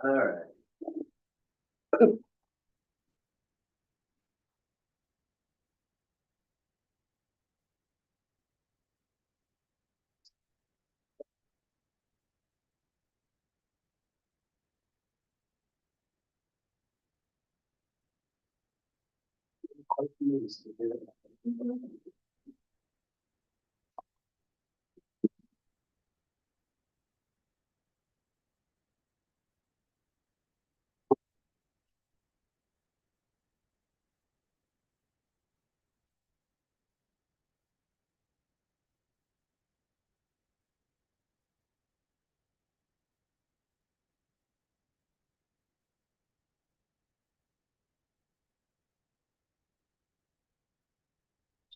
All right.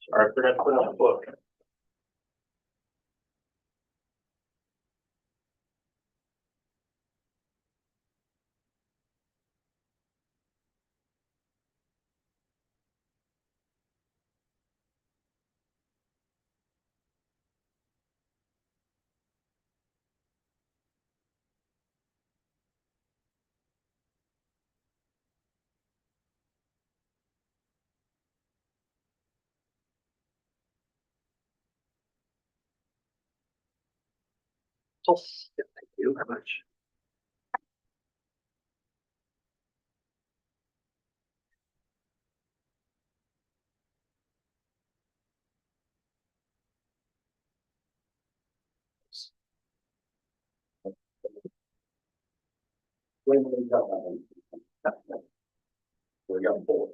Sorry, I forgot to put on the book. Oh, thank you very much. We got four.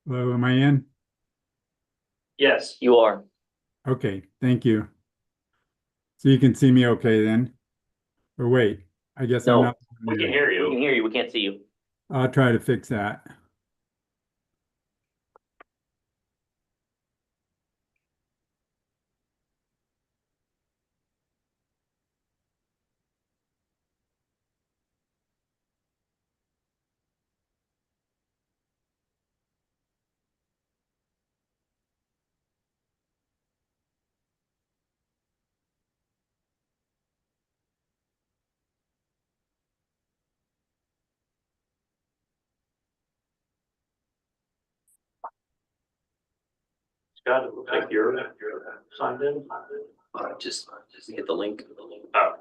Hello, am I in? Yes, you are. Okay, thank you. So you can see me okay then? Or wait, I guess I'm No, not. we can hear you. We can hear you. We can't see you. I'll try to fix that. Scott, it looks like you're signed in. Just hit the link. Oh.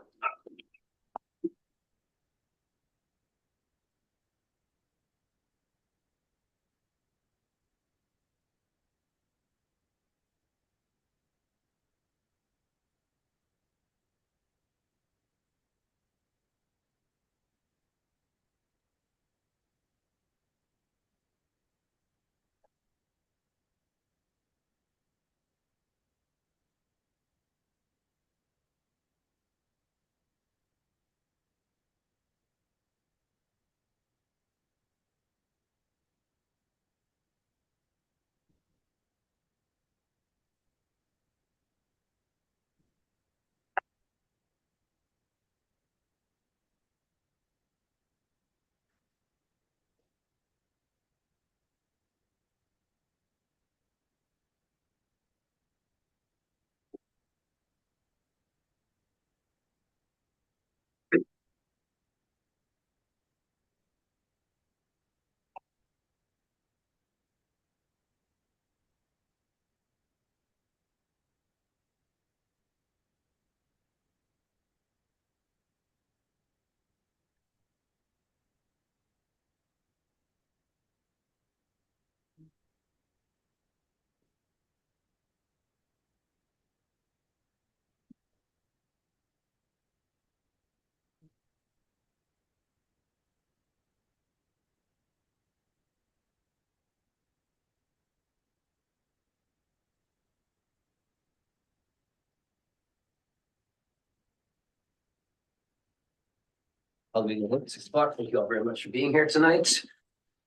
I'll be 6 o'clock. Thank you all very much for being here tonight.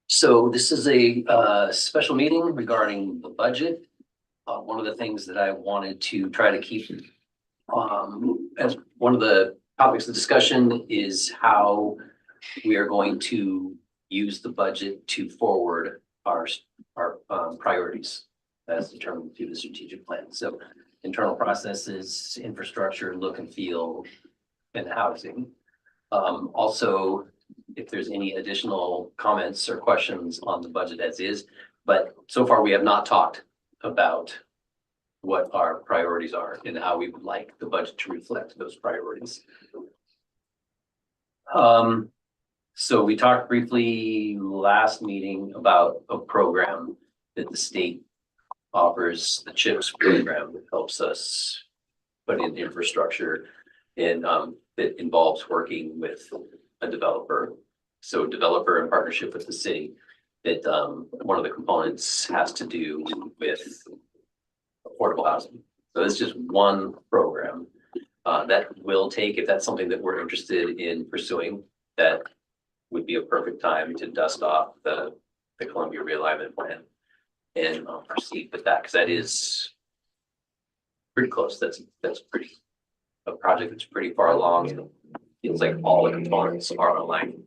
So this is a special meeting regarding the budget. One of the things that I wanted to try to keep as one of the topics of discussion is how we are going to use the budget to forward our priorities as determined through the strategic plan. So internal processes, infrastructure, look and feel, and housing. Also, if there's any additional comments or questions on the budget as is, but so far we have not talked about what our priorities are and how we would like the budget to reflect those priorities. So we talked briefly last meeting about a program that the state offers, the CHIPS program that helps us put in infrastructure and that involves working with a developer. So developer in partnership with the city, that one of the components has to do with affordable housing. So it's just one program that will take, if that's something that we're interested in pursuing, that would be a perfect time to dust off the Columbia realignment plan and proceed with that, because that is pretty close. That's pretty a project that's pretty far along, and it feels like all the components are aligned.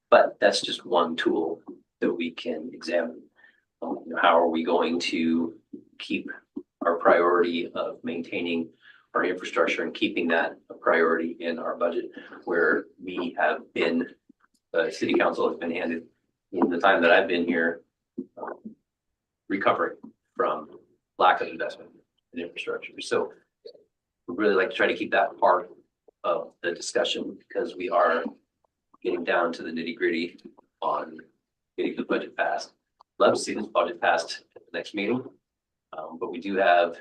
But that's just one tool that we can examine. How are we going to keep our priority of maintaining our infrastructure and keeping that a priority in our budget, where we have been, the city council has been handed in the time that I've been here, recovering from lack of investment in infrastructure. So we'd really like to try to keep that part of the discussion, because we are getting down to the nitty gritty on getting the budget passed. Love to see this budget passed at the next meeting. But we do have,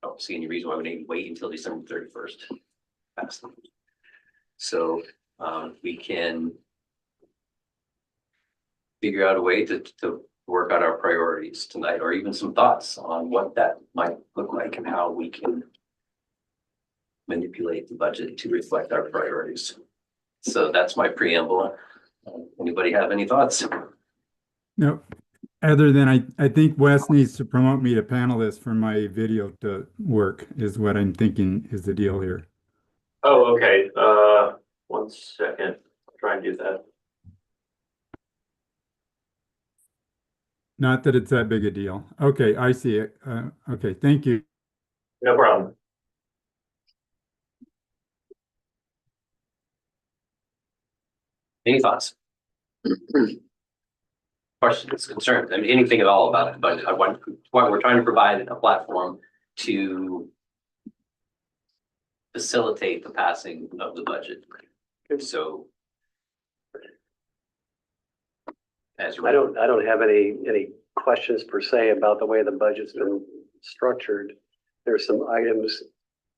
I don't see any reason why we need to wait until December 31st. So we can figure out a way to work out our priorities tonight, or even some thoughts on what that might look like and how we can manipulate the budget to reflect our priorities. So that's my preamble. Anybody have any thoughts? No, other than I think Wes needs to promote me to panelist for my video to work, is what I'm thinking is the deal here. Oh, okay. 1 second. I'll try and do that. Not that it's that big a deal. Okay, I see it. Okay, thank you. No problem. Any thoughts? Questions, concerns, I mean, anything at all about it, but I want, we're trying to provide a platform to facilitate the passing of the budget. So as I don't have any questions per se about the way the budget's been structured. There's some items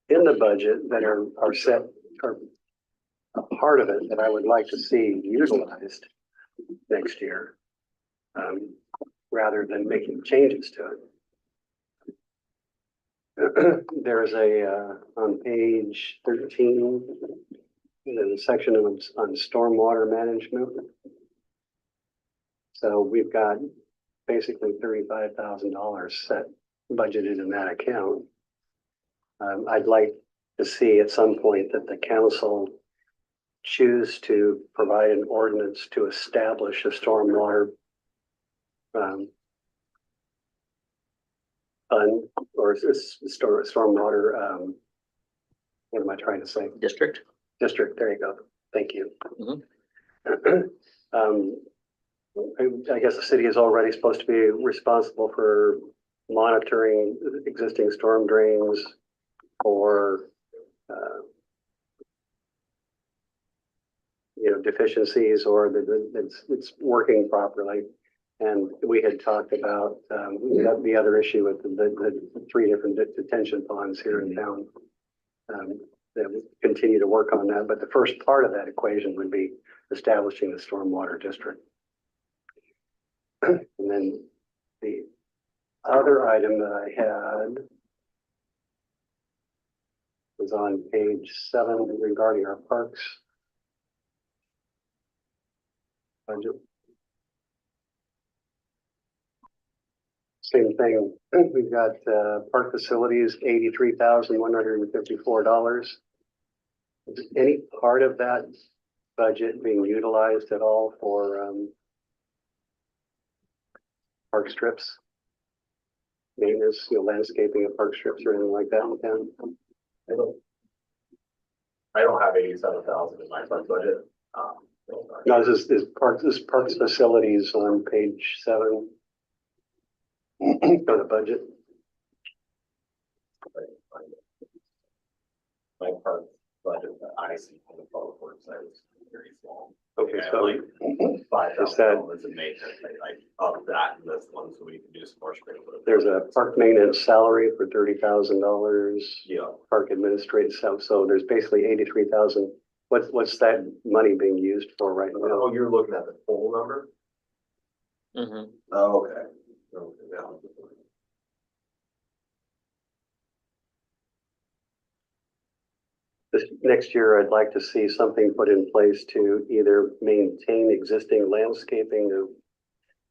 in the budget that are set, are a part of it that I would like to see utilized next year, rather than making changes to it. There's on page 13, there's a section on stormwater management. So we've got basically $35,000 set budgeted in that account. I'd like to see at some point that the council choose to provide an ordinance to establish a stormwater fund, or is this stormwater, what am I trying to say? district. District, there you go. Thank you. Mhm. I guess the city is already supposed to be responsible for monitoring existing storm drains or deficiencies, or that it's working properly. And we had talked about the other issue with the 3 different detention ponds here in town. That we continue to work on that, but the first part of that equation would be establishing the stormwater district. And then the other item that I had was on page 7 regarding our parks. budget. Same thing, we've got, park facilities, $83,154. Is any part of that budget being utilized at all for, park strips? Maintenance, landscaping of park strips or anything like that in town? I don't have 87,000 in my fund budget. No, this parks facilities on page 7. On the budget. My part budget that I see on the public works side is very small. Okay, Yeah, so like is that- $5,000 in maintenance, like up that in this one, so we can do some more sprinkler. there's a park maintenance salary for $30,000. Yeah, Park administrative, so there's basically 83,000. What's that money being used for right now? oh, you're looking at the full number? Mhm. Oh, okay. Okay, yeah. This next year, I'd like to see something put in place to either maintain existing landscaping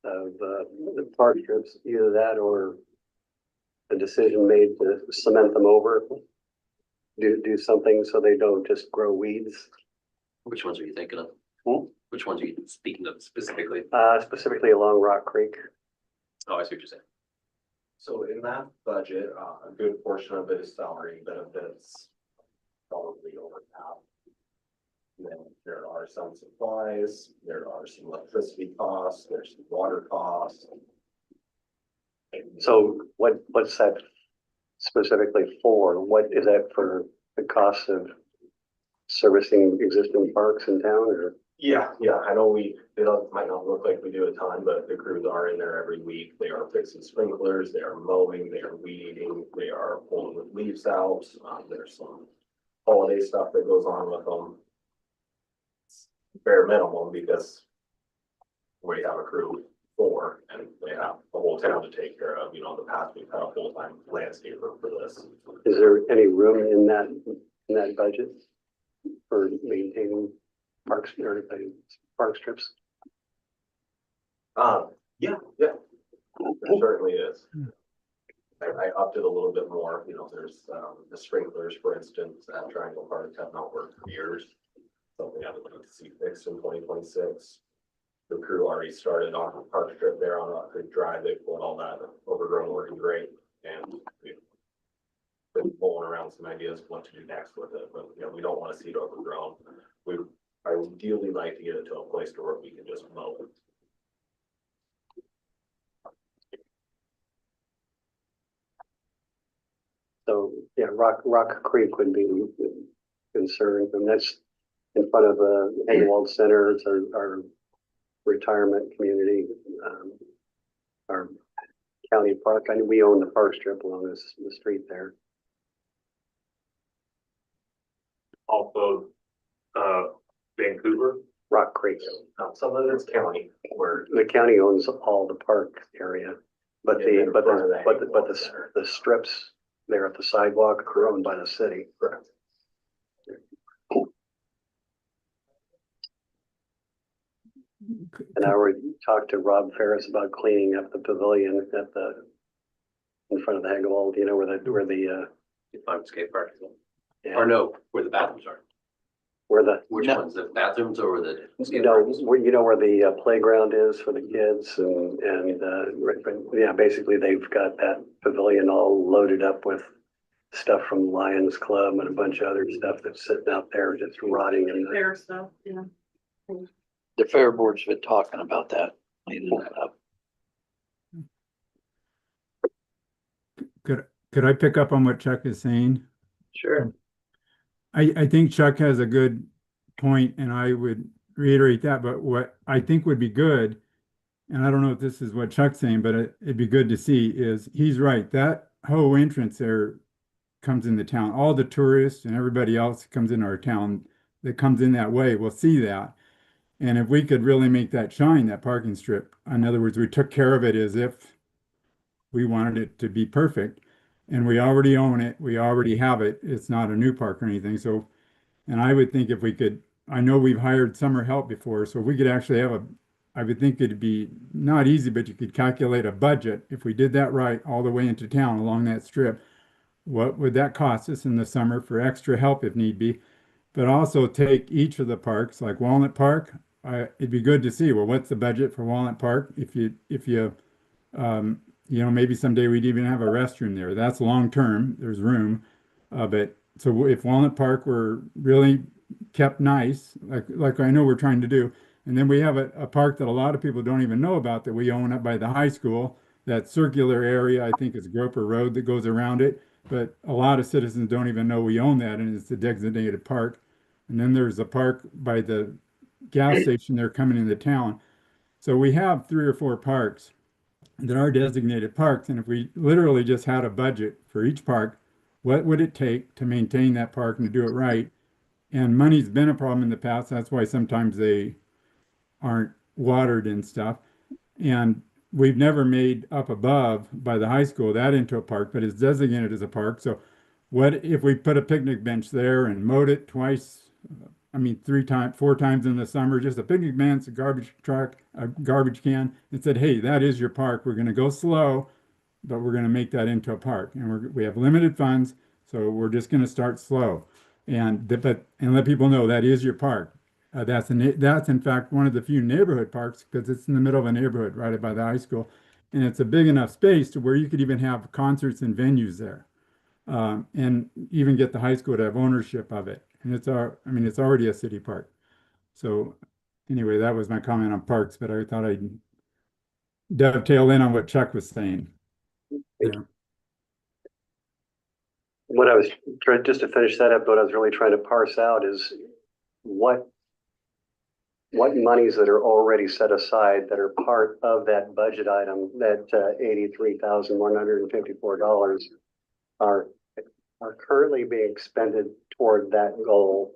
of the park strips, either that or a decision made to cement them over. Do something so they don't just grow weeds. Which ones are you thinking of? Which ones are you speaking of specifically? Specifically along Rock Creek. Oh, I see what you're saying. So in that budget, a good portion of it is salary benefits, probably over half. Then there are some supplies, there are some electricity costs, there's some water costs. So what's that specifically for? What is that for, the cost of servicing existing parks in town, or? Yeah, I know might not look like we do a ton, but the crews are in there every week. They are fixing sprinklers, they are mowing, they are weeding, they are pulling the leaves out. There's some holiday stuff that goes on with them. It's bare minimum because we have a crew for, and they have the whole town to take care of. In the past, we've had a full-time landscaper for this. Is there any room in that budget for maintaining parks or park strips? Yeah, there certainly is. I upped it a little bit more, there's, the sprinklers, for instance, at Triangle Park have not worked for years. Something I would like to see fixed in 2026. The crew already started on the park strip there on Rock Creek Drive. They pulled all that overgrown, working great, and we've been pulling around some ideas of what to do next with it, but, we don't want to see it overgrown. We ideally like to get it to a place to where we can just mow it. So, yeah, Rock Creek would be concerned, and that's in front of the Haywald Center. It's our retirement community, our county park. I mean, we own the park strip along the street there. Also, Vancouver, Rock Creek. some of it's county where. The county owns all the park area, but Yeah, in front of the Haywald the Center. strips there at the sidewalk are owned by the city. Correct. And I already talked to Rob Ferris about cleaning up the pavilion in front of the Hagewald, where the Skate park. yeah, Or no, where the bathrooms are. where the, Which ones, the bathrooms or the skate no, parks? where the playground is for the kids yeah, basically they've got that pavilion all loaded up with stuff from Lions Club and a bunch of other stuff that's sitting out there just rotting in the. Fair stuff, yeah. The fair board's been talking about that, cleaning that up. Could I pick up on what Chuck is saying? Sure. I think Chuck has a good point, and I would reiterate that, but what I think would be good, and I don't know if this is what Chuck's saying, but it'd be good to see, is he's right. That whole entrance there comes in the town. All the tourists and everybody else that comes in our town that comes in that way will see that. And if we could really make that shine, that parking strip, in other words, we took care of it as if we wanted it to be perfect. And we already own it, we already have it, it's not a new park or anything, so, and I would think if we could, I know we've hired summer help before, so if we could actually have I would think it'd be not easy, but you could calculate a budget. If we did that right all the way into town along that strip, what would that cost us in the summer for extra help if need be? But also take each of the parks, like Walnut Park. It'd be good to see, well, what's the budget for Walnut Park? If you maybe someday we'd even have a restroom there. That's long term. There's room. But so if Walnut Park were really kept nice, like I know we're trying to do, and then we have a park that a lot of people don't even know about that we own up by the high school. That circular area, I think is Groper Road that goes around it. But a lot of citizens don't even know we own that, and it's a designated park. And then there's a park by the gas station there coming into town. So we have 3 or 4 parks that are designated parks. And if we literally just had a budget for each park, what would it take to maintain that park and to do it right? And money's been a problem in the past. That's why sometimes they aren't watered and stuff. And we've never made up above by the high school that into a park, but it's designated as a park. So what if we put a picnic bench there and mowed it twice? I mean, 3 times, 4 times in the summer, just a picnic bench, a garbage truck, a garbage can, and said, hey, that is your park. We're going to go slow, but we're going to make that into a park. And we have limited funds, so we're just going to start slow. And let people know that is your park. That's in fact one of the few neighborhood parks because it's in the middle of a neighborhood right by the high school, and it's a big enough space to where you could even have concerts and venues there, and even get the high school to have ownership of it. And it's already a city park. So anyway, that was my comment on parks, but I thought I'd dovetail in on what Chuck was saying. Yeah. What I was trying, just to finish that up, what I was really trying to parse out is what monies that are already set aside that are part of that budget item, that $83,154 are currently being expended toward that goal.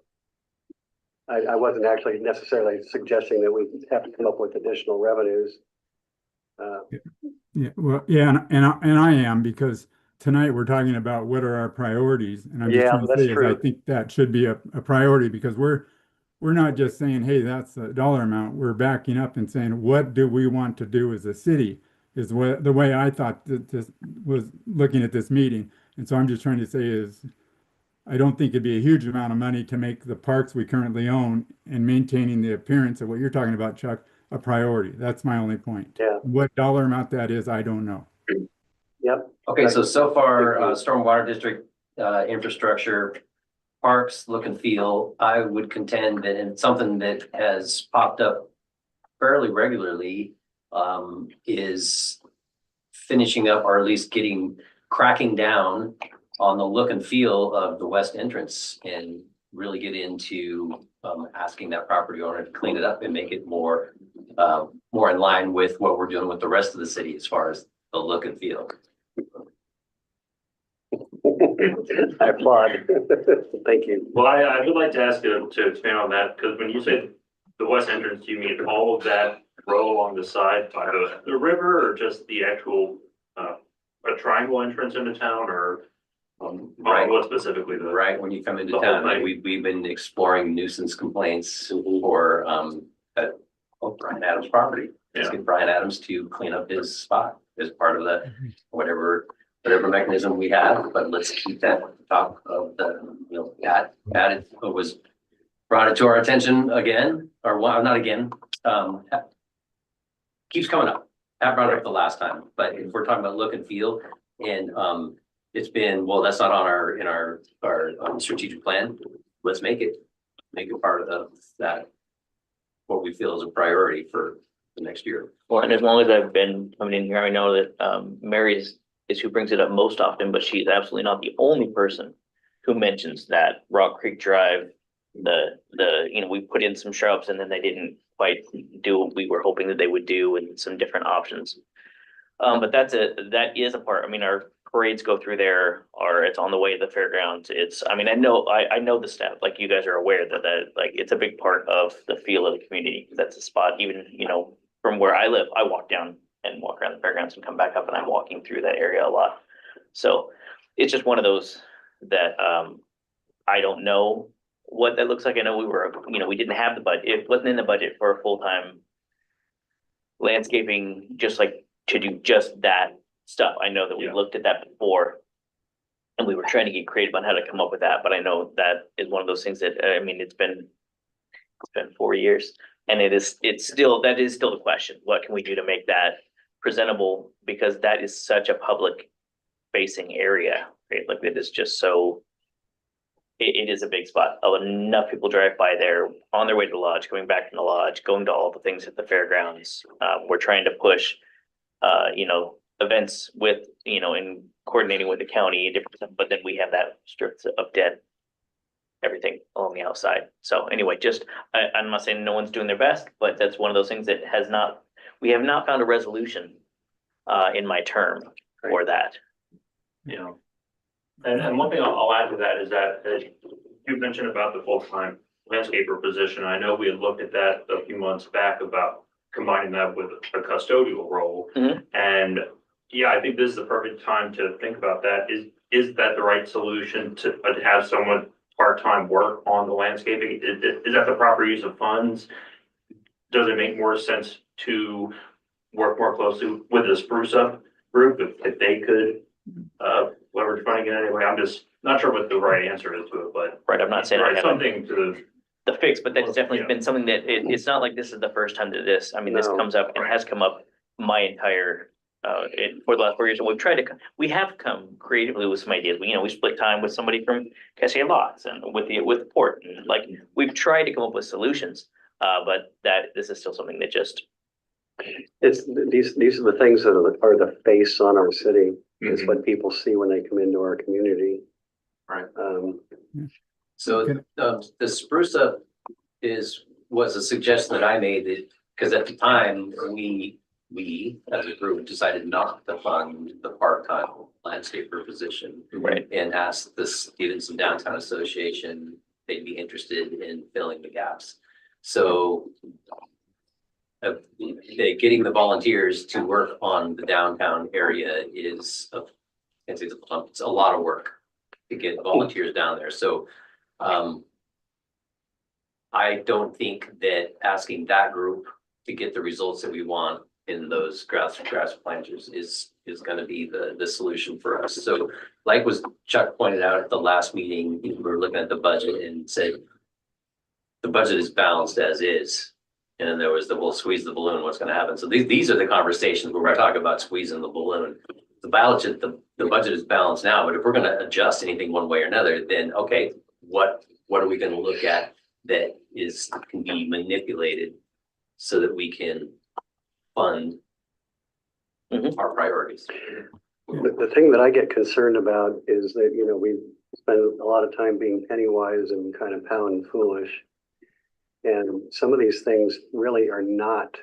I wasn't actually necessarily suggesting that we have to come up with additional revenues. Yeah, well, yeah, and I am, because tonight we're talking about what are our priorities, and I'm just Yeah, trying to that's say is I true. think that should be a priority, because we're not just saying, hey, that's a dollar amount. We're backing up and saying, what do we want to do as a city? Is what the way I thought that this was looking at this meeting. And so I'm just trying to say is I don't think it'd be a huge amount of money to make the parks we currently own and maintaining the appearance of what you're talking about, Chuck, a priority. That's my only point. Yeah. What dollar amount that is, I don't know. Yep. Okay, so far, Thank you. stormwater district, infrastructure, parks, look and feel, I would contend that, and it's something that has popped up fairly regularly, is finishing up, or at least cracking down on the look and feel of the west entrance, and really get into asking that property owner to clean it up and make it more in line with what we're doing with the rest of the city as far as the look and feel. I applaud. Thank you. Well, I would like to ask you to expand on that, because when you say the west entrance, do you mean all of that row along the side by the river, or just the actual a triangle entrance into town, or Right. what specifically the Right, when you come into The whole town, thing. we've been exploring nuisance complaints for Brian Adams' property. Let's Yeah. get Brian Adams to clean up his spot as part of the whatever mechanism we have, but let's keep that at the top of the, brought it to our attention again, or well, not again, keeps coming up. I brought it up the last time, but if we're talking about look and feel, and it's been, well, that's not on our strategic plan. Let's make it part of that, what we feel is a priority for the next year. Well, and as long as I've been coming in here, I know that Mary is who brings it up most often, but she's absolutely not the only person who mentions that Rock Creek Drive, we put in some shrubs and then they didn't quite do what we were hoping that they would do, and some different options. But that is a part. I mean, our parades go through there, or it's on the way to the fairgrounds. I know the staff, like you guys are aware that like it's a big part of the feel of the community. That's a spot, even, from where I live, I walk down and walk around the fairgrounds and come back up, and I'm walking through that area a lot. So it's just one of those that I don't know what that looks like. I know we didn't have the budget. It wasn't in the budget for a full-time landscaping, just like to do just that stuff. I know that we Yeah. looked at that before. And we were trying to get creative on how to come up with that, but I know that is one of those things that, I mean, it's been 4 years. And it's still, that is still the question. What can we do to make that presentable? Because that is such a public facing area, right? Like it is just so. It is a big spot. Enough people drive by there on their way to the lodge, coming back from the lodge, going to all the things at the fairgrounds. We're trying to push, events with, in coordinating with the county, different stuff, but then we have that strip of dead. Everything along the outside. So anyway, I'm not saying no one's doing their best, but that's one of those things that we have not found a resolution in my term for that. Yeah. And one thing I'll add to that is that you mentioned about the full-time landscaper position. I know we had looked at that a few months back about combining that with a custodial role. Mhm. And yeah, I think this is the perfect time to think about that. Is that the right solution to have someone part-time work on the landscaping? Is that the proper use of funds? Does it make more sense to work more closely with the Spruce Up group if they could leverage funding in any way? I'm just not sure what the right answer is to it, but. Right, I'm not saying I Right, have something to the fix, but that's definitely Yeah. been something that it's not like this is the first time that this, I mean, this No. comes up and has come up my entire for the last 4 years. And we have come creatively with some ideas. We split time with somebody from Cassia Lots and with the port, and like we've tried to come up with solutions. But this is still something that just. These are the things that are the face on our city. It's Mhm. what people see when they come into our community. Right. So Okay. the spruce up was a suggestion that I made that, because at the time, we as a group decided not to fund the part-time landscaper position. Right. And asked the Stevenson Downtown Association, they'd be interested in filling the gaps. So getting the volunteers to work on the downtown area it's a lot of work to get volunteers down there. So I don't think that asking that group to get the results that we want in those grass planters is gonna be the solution for us. So like Chuck pointed out at the last meeting, we were looking at the budget and said the budget is balanced as is. And then there was we'll squeeze the balloon, what's gonna happen? So these are the conversations where we're talking about squeezing the balloon. The budget is balanced now, but if we're gonna adjust anything one way or another, then okay, what are we gonna look at that can be manipulated so that we can fund Mhm. our priorities? The thing that I get concerned about is that, we spend a lot of time being penny wise and kind of pound foolish. And some of these things really are not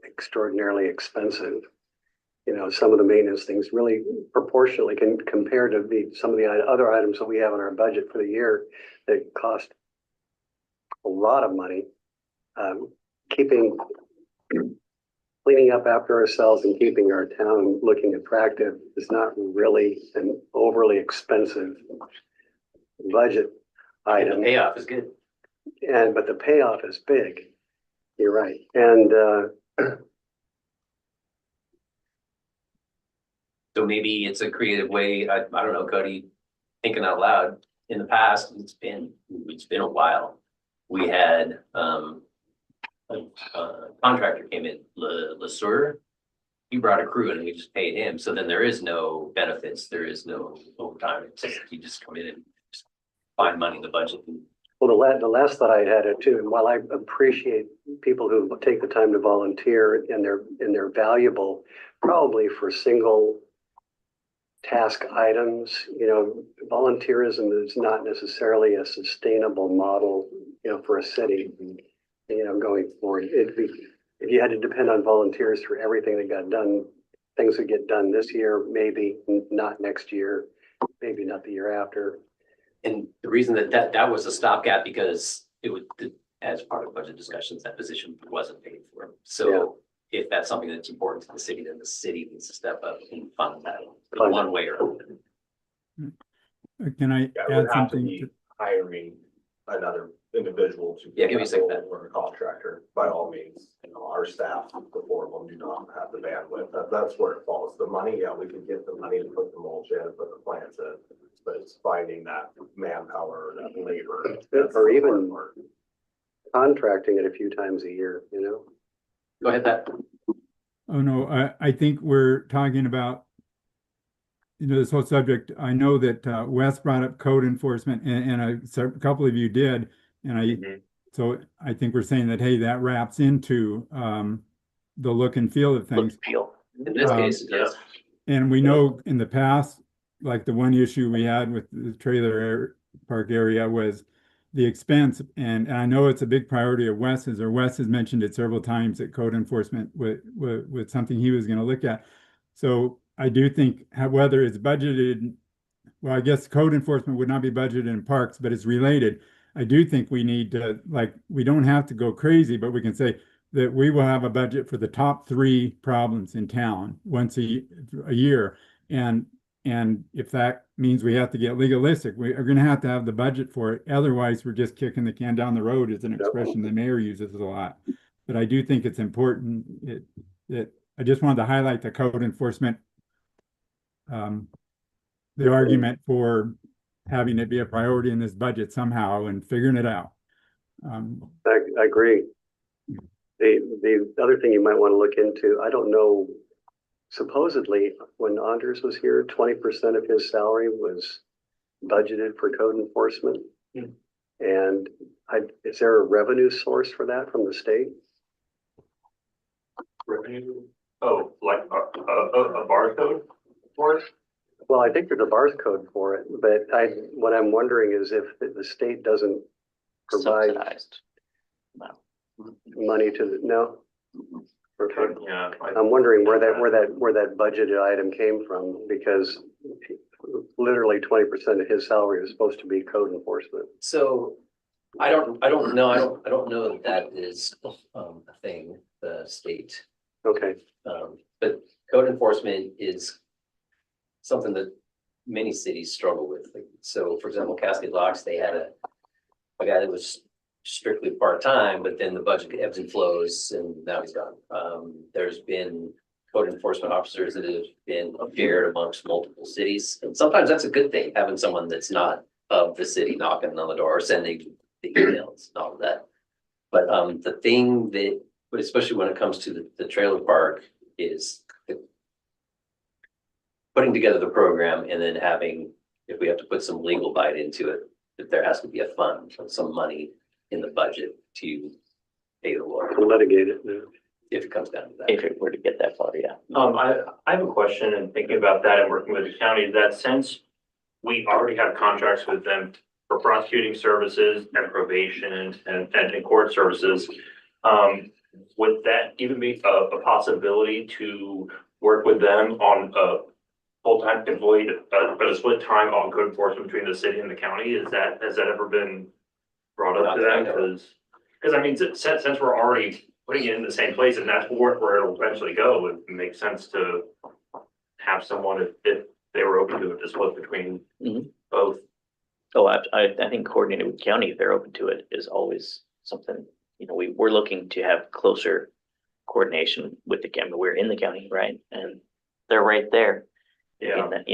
extraordinarily expensive. Some of the maintenance things really proportionally can compare to some of the other items that we have in our budget for the year that cost a lot of money. Cleaning up after ourselves and keeping our town looking attractive is not really an overly expensive budget The item. payoff is good. But the payoff is big. You're right. And So maybe it's a creative way, I don't know, Cody, thinking out loud, in the past, it's been a while. We had, a contractor came in, LeSueur. He brought a crew and we just paid him, so then there is no benefits, there is no overtime, it's just, you just come in and just find money in the budget. well, the last thought I had too, and while I appreciate people who take the time to volunteer and they're valuable, probably for single task items, volunteerism is not necessarily a sustainable model, for a city, going forward. If you had to depend on volunteers for everything that got done, things would get done this year, maybe not next year, maybe not the year after. And the reason that was a stopgap because as part of budget discussions, that position wasn't paid for. So if that's something that's important to the city, then the city needs to step up and fund that one way or another. Can I Yeah, it add would have to something? be hiring another individual to. Yeah, give me a second. Or a contractor, by all means, our staff, the four of them do not have the bandwidth. That's where it falls. The money, yeah, we could get the money to put the mulch in, put the plants in, but it's finding that manpower, that labor. That's Or the even- hard part. Contracting it a few times a year, Go ahead, Pat. Oh, no, I think we're talking about, this whole subject. I know that Wes brought up code enforcement and a couple of you did. And so I think we're saying that, hey, that wraps into the look and feel of Look things. and feel. In this case, it does. And we know in the past, like the one issue we had with the park area was the expense. And I know it's a big priority of Wes's, or Wes has mentioned it several times that code enforcement was something he was going to look at. So I do think whether it's budgeted, well, I guess code enforcement would not be budgeted in parks, but it's related. I do think we need to, like, we don't have to go crazy, but we can say that we will have a budget for the top 3 problems in town once a year. And if that means we have to get legalistic, we are going to have the budget for it. Otherwise, we're just kicking the can down the road, is an expression the mayor uses a lot. But I do think it's important that I just wanted to highlight the code enforcement, the argument for having it be a priority in this budget somehow and figuring it out. I agree. The other thing you might want to look into, I don't know, supposedly when Anders was here, 20% of his salary was budgeted for code enforcement. And is there a revenue source for that from the state? Revenue, oh, like a barcode for it? Well, I think there's a barcode for it, but what I'm wondering is if the state doesn't provide Subsidized. money to no. Okay. Yeah. I'm wondering where that budgeted item came from, because literally 20% of his salary is supposed to be code enforcement. So I don't know. I don't know that is a thing, the state. Okay, But code enforcement is something that many cities struggle with. Like, so for example, Cascade Locks, they had a guy that was strictly part-time, but then the budget ebbs and flows and now he's gone. There's been code enforcement officers that have been shared amongst multiple cities. And sometimes that's a good thing, having someone that's not of the city knocking on the door, or sending the emails and all of that. But the thing that, especially when it comes to the trailer park, is putting together the program and then having, if we have to put some legal bite into it, that there has to be a fund, some money in the budget to pay the lawyer, litigate it. Yeah. if it comes down to that. If it were to get that far, yeah. I have a question, and thinking about that and working with the county, that since we already have contracts with them for prosecuting services and probation and court services, would that even be a possibility to work with them on a full-time employee, but a split time on code enforcement between the city and the county? Has that ever been brought up to that? Because I mean, since we're already putting it in the same place and that's where it'll eventually go, it makes sense to have someone if they were open to it, to split between both. Oh, I think coordinating with county, if they're open to it, is always something, we're looking to have closer coordination with the county. We're in the county, right? And they're right there. Yeah. And that,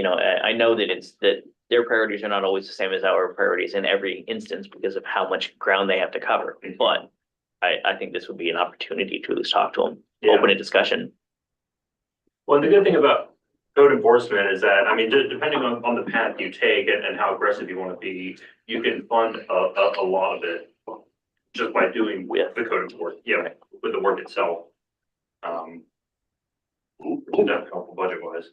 I know that it's that their priorities are not always the same as our priorities in every instance because of how much ground they have to cover. But I think this would be an opportunity to at least talk to them, open a discussion. Well, the good thing about code enforcement is that, I mean, depending on the path you take and how aggressive you want to be, you can fund a lot of it just by doing with the code enforcement, with the work itself. Which is helpful budget wise.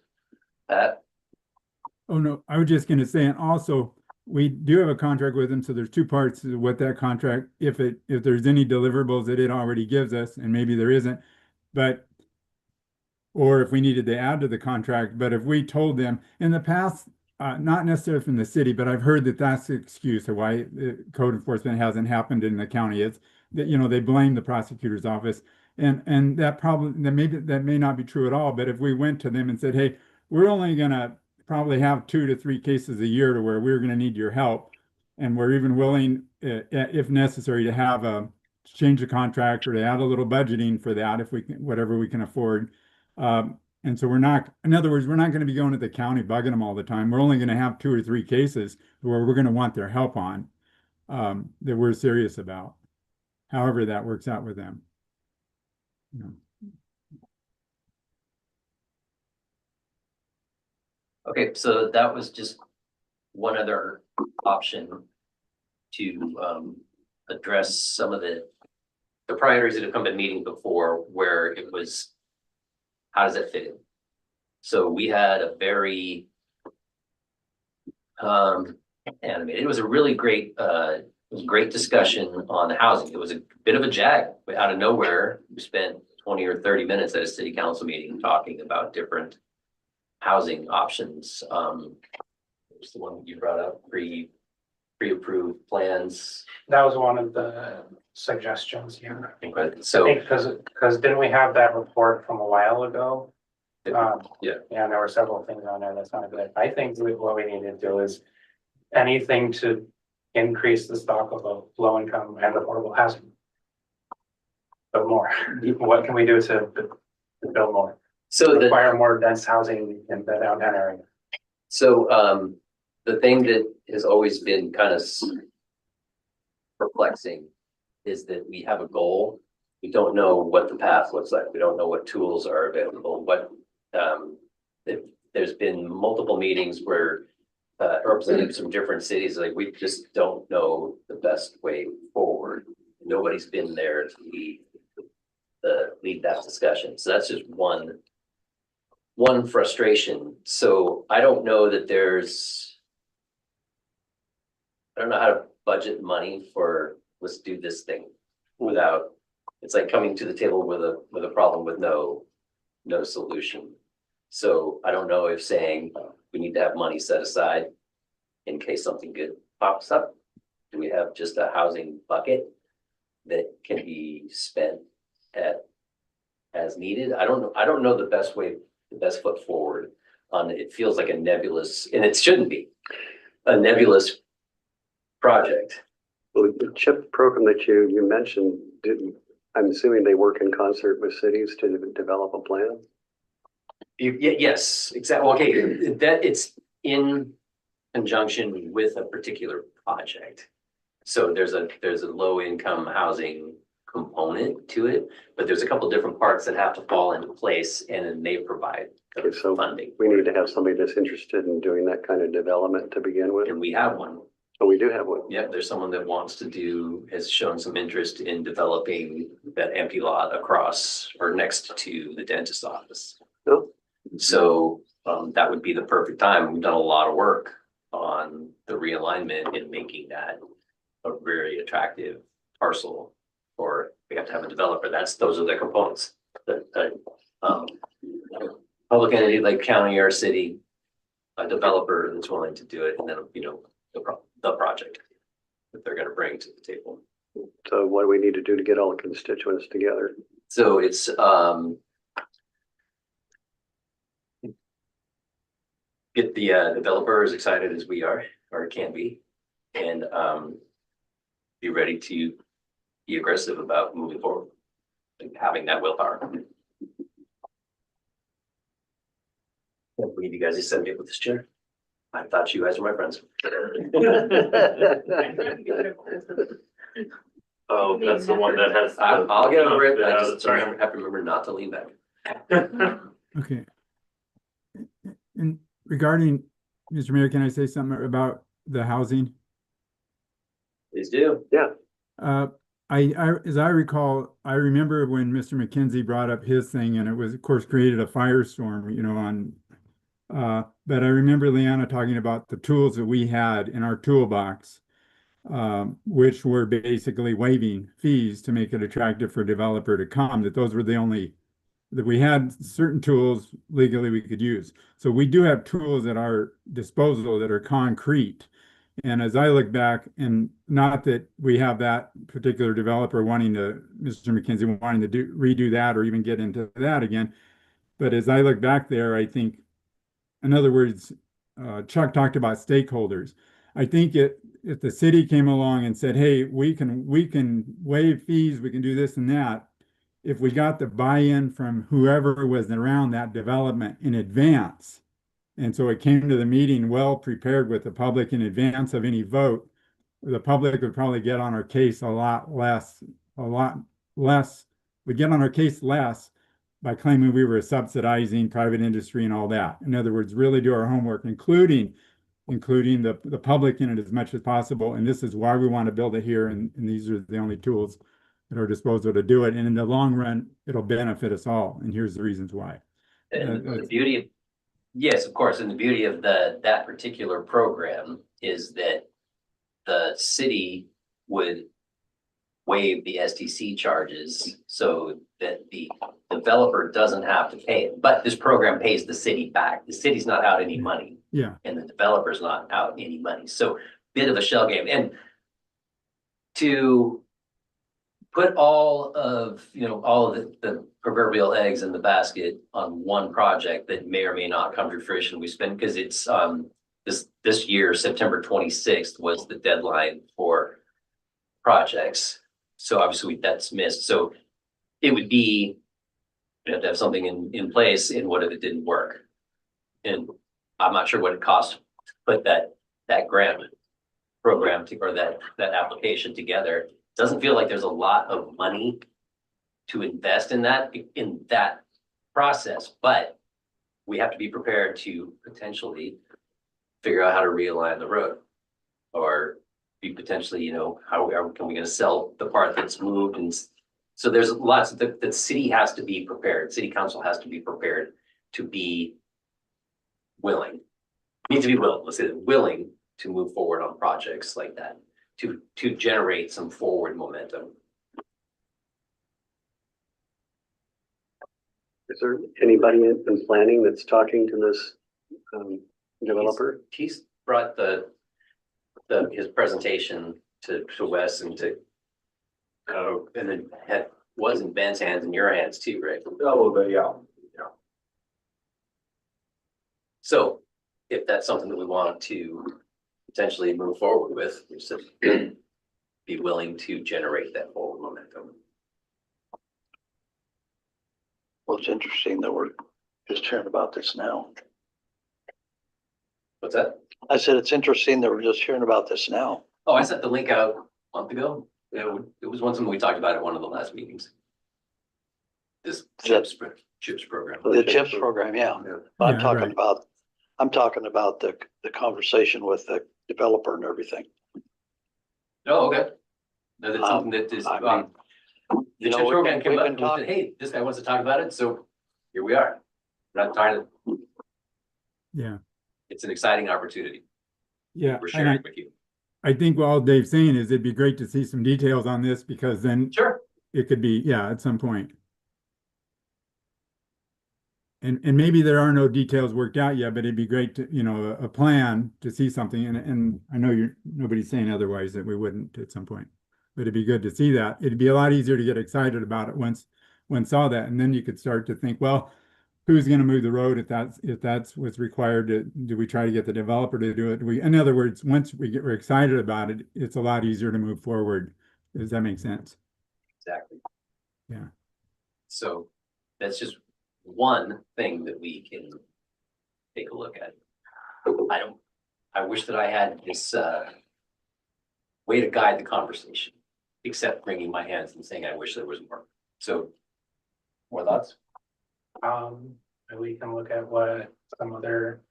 Oh, no, I was just gonna say, and also, we do have a contract with them, so there's 2 parts to what that contract, if there's any deliverables that it already gives us, and maybe there isn't, but or if we needed to add to the contract, but if we told them in the past, not necessarily from the city, but I've heard that that's the excuse of why code enforcement hasn't happened in the county. It's that, they blame the prosecutor's office, and that may not be true at all, but if we went to them and said, hey, we're only gonna probably have 2 to 3 cases a year to where we're gonna need your help, And we're even willing, if necessary, to have a change the contract or to add a little budgeting for that if we can, whatever we can afford. And so we're not, in other words, we're not going to be going to the county bugging them all the time. We're only going to have 2 or 3 cases where we're going to want their help on, that we're serious about. However that works out with them. You know. Okay, so that was just one other option to address some of the priorities that have come to meeting before where it was, how does it fit in? So we had a very animated, it was a really great it was a great discussion on the housing. It was a bit of a jag out of nowhere. We spent 20 or 30 minutes at a city council meeting talking about different housing options. What's the one you brought up, pre-approved plans? That was one of the suggestions, yeah. So, Because didn't we have that report from a while ago? yeah, Yeah, and there were several things on there that's not good. I think what we need to do is anything to increase the stock of low income and affordable housing. Build more. What can we do to build more? so the, Require more dense housing in the downtown area. so the thing that has always been kind of perplexing is that we have a goal. We don't know what the path looks like. We don't know what tools are available, there's been multiple meetings where representatives from different cities, like, we just don't know the best way forward. Nobody's been there to lead that discussion. So that's just one frustration. So I don't know that I don't know how to budget money for, let's do this thing without, it's like coming to the table with a problem with no solution. So I don't know if saying we need to have money set aside in case something good pops up. Do we have just a housing bucket that can be spent as needed? I don't know the best foot forward on it. It feels like a nebulous, and it shouldn't be a nebulous project. Well, the CHIP program that you mentioned, I'm assuming they work in concert with cities to develop a plan? Yes, exactly. Okay, that it's in conjunction with a particular project. So there's a low income housing component to it, but there's a couple different parts that have to fall into place, and then they provide Okay, so funding. we need to have somebody that's interested in doing that kind of development to begin with. And we have one. So we do have one. Yeah, there's someone that has shown some interest in developing that empty lot across or next to the dentist's office. No? So that would be the perfect time. We've done a lot of work on the realignment and making that a very attractive parcel. Or we have to have a developer. Those are the components. Public entity like county or city, a developer that's willing to do it, and then the project that they're going to bring to the table. So what do we need to do to get all the constituents together? So it's get the developer as excited as we are, or can be, and be ready to be aggressive about moving forward and having that willpower. I believe you guys just set me up with this chair. I thought you guys were my friends. Oh, that's the one that has. I'll get over it. I Yeah, just that's right. have to remember not to lean back. Okay. And regarding, Mr. Mayor, can I say something about the housing? Please do. As I recall, I remember when Mr. McKenzie brought up his thing, and it was, of course, created a firestorm, but I remember Leanna talking about the tools that we had in our toolbox, which were basically waiving fees to make it attractive for a developer to come, that those were the only, that we had certain tools legally we could use. So we do have tools at our disposal that are concrete. And as I look back, and not that we have that particular developer Mr. McKenzie wanting to redo that or even get into that again. But as I look back there, I think, in other words, Chuck talked about stakeholders. I think if the city came along and said, hey, we can waive fees, we can do this and that. If we got the buy-in from whoever was around that development in advance, and so it came to the meeting well prepared with the public in advance of any vote, the public would probably get on our case a lot less, would get on our case less by claiming we were subsidizing private industry and all that. In other words, really do our homework, including the public in it as much as possible. And this is why we want to build it here. And these are the only tools at our disposal to do it. And in the long run, it'll benefit us all. And here's the reasons why. And the beauty of, yes, of course, and the beauty of that particular program is that the city would waive the STC charges so that the developer doesn't have to pay it. But this program pays the city back. The city's not out any money. Yeah. And the developer's not out any money. So bit of a shell game. And to put all of the proverbial eggs in the basket on one project that may or may not come to fruition, we spend, because it's this year, September 26th was the deadline for projects. So obviously that's missed. So it would be, you have to have something in place, and what if it didn't work? And I'm not sure what it costs to put that grant program or that application together. Doesn't feel like there's a lot of money to invest in that process, but we have to be prepared to potentially figure out how to realign the road, or be potentially, how can we gonna sell the part that's moved? And so there's lots of the city has to be prepared. City council has to be prepared to be willing, let's say willing to move forward on projects like that, to generate some forward momentum. Is there anybody in planning that's talking to this developer? He's brought his presentation to Wes and to, and then was in Ben's hands and your hands too, right? A little bit, yeah. So if that's something that we want to potentially move forward with, we should be willing to generate that forward momentum. Well, it's interesting that we're just hearing about this now. What's that? I said, it's interesting that we're just hearing about this now. Oh, I sent the link out a month ago. It was something we talked about at one of the last meetings. This CHIPS program. The CHIPS program, yeah. Yeah. I'm Yeah, talking right. about, the conversation with the developer and everything. Oh, okay. No, that's something that is, I mean, the you know, CHIPS program we've came been up and we said, talking- hey, this guy wants to talk about it, so here we are. We're not tired of, Yeah. it's an exciting opportunity. Yeah. We're And sharing with you. I think what all Dave's saying is it'd be great to see some details on this, because then Sure. it could be, yeah, at some point. And maybe there are no details worked out yet, but it'd be great to, a plan to see something. And I know nobody's saying otherwise that we wouldn't at some point, but it'd be good to see that. It'd be a lot easier to get excited about it once saw that. And then you could start to think, well, who's going to move the road if that's what's required? Do we try to get the developer to do it? In other words, once we're excited about it, it's a lot easier to move forward. Does that make sense? Exactly. Yeah. So that's just one thing that we can take a look at. I wish that I had this way to guide the conversation, except wringing my hands and saying, I wish there was more. So more thoughts? And we can look at what some other,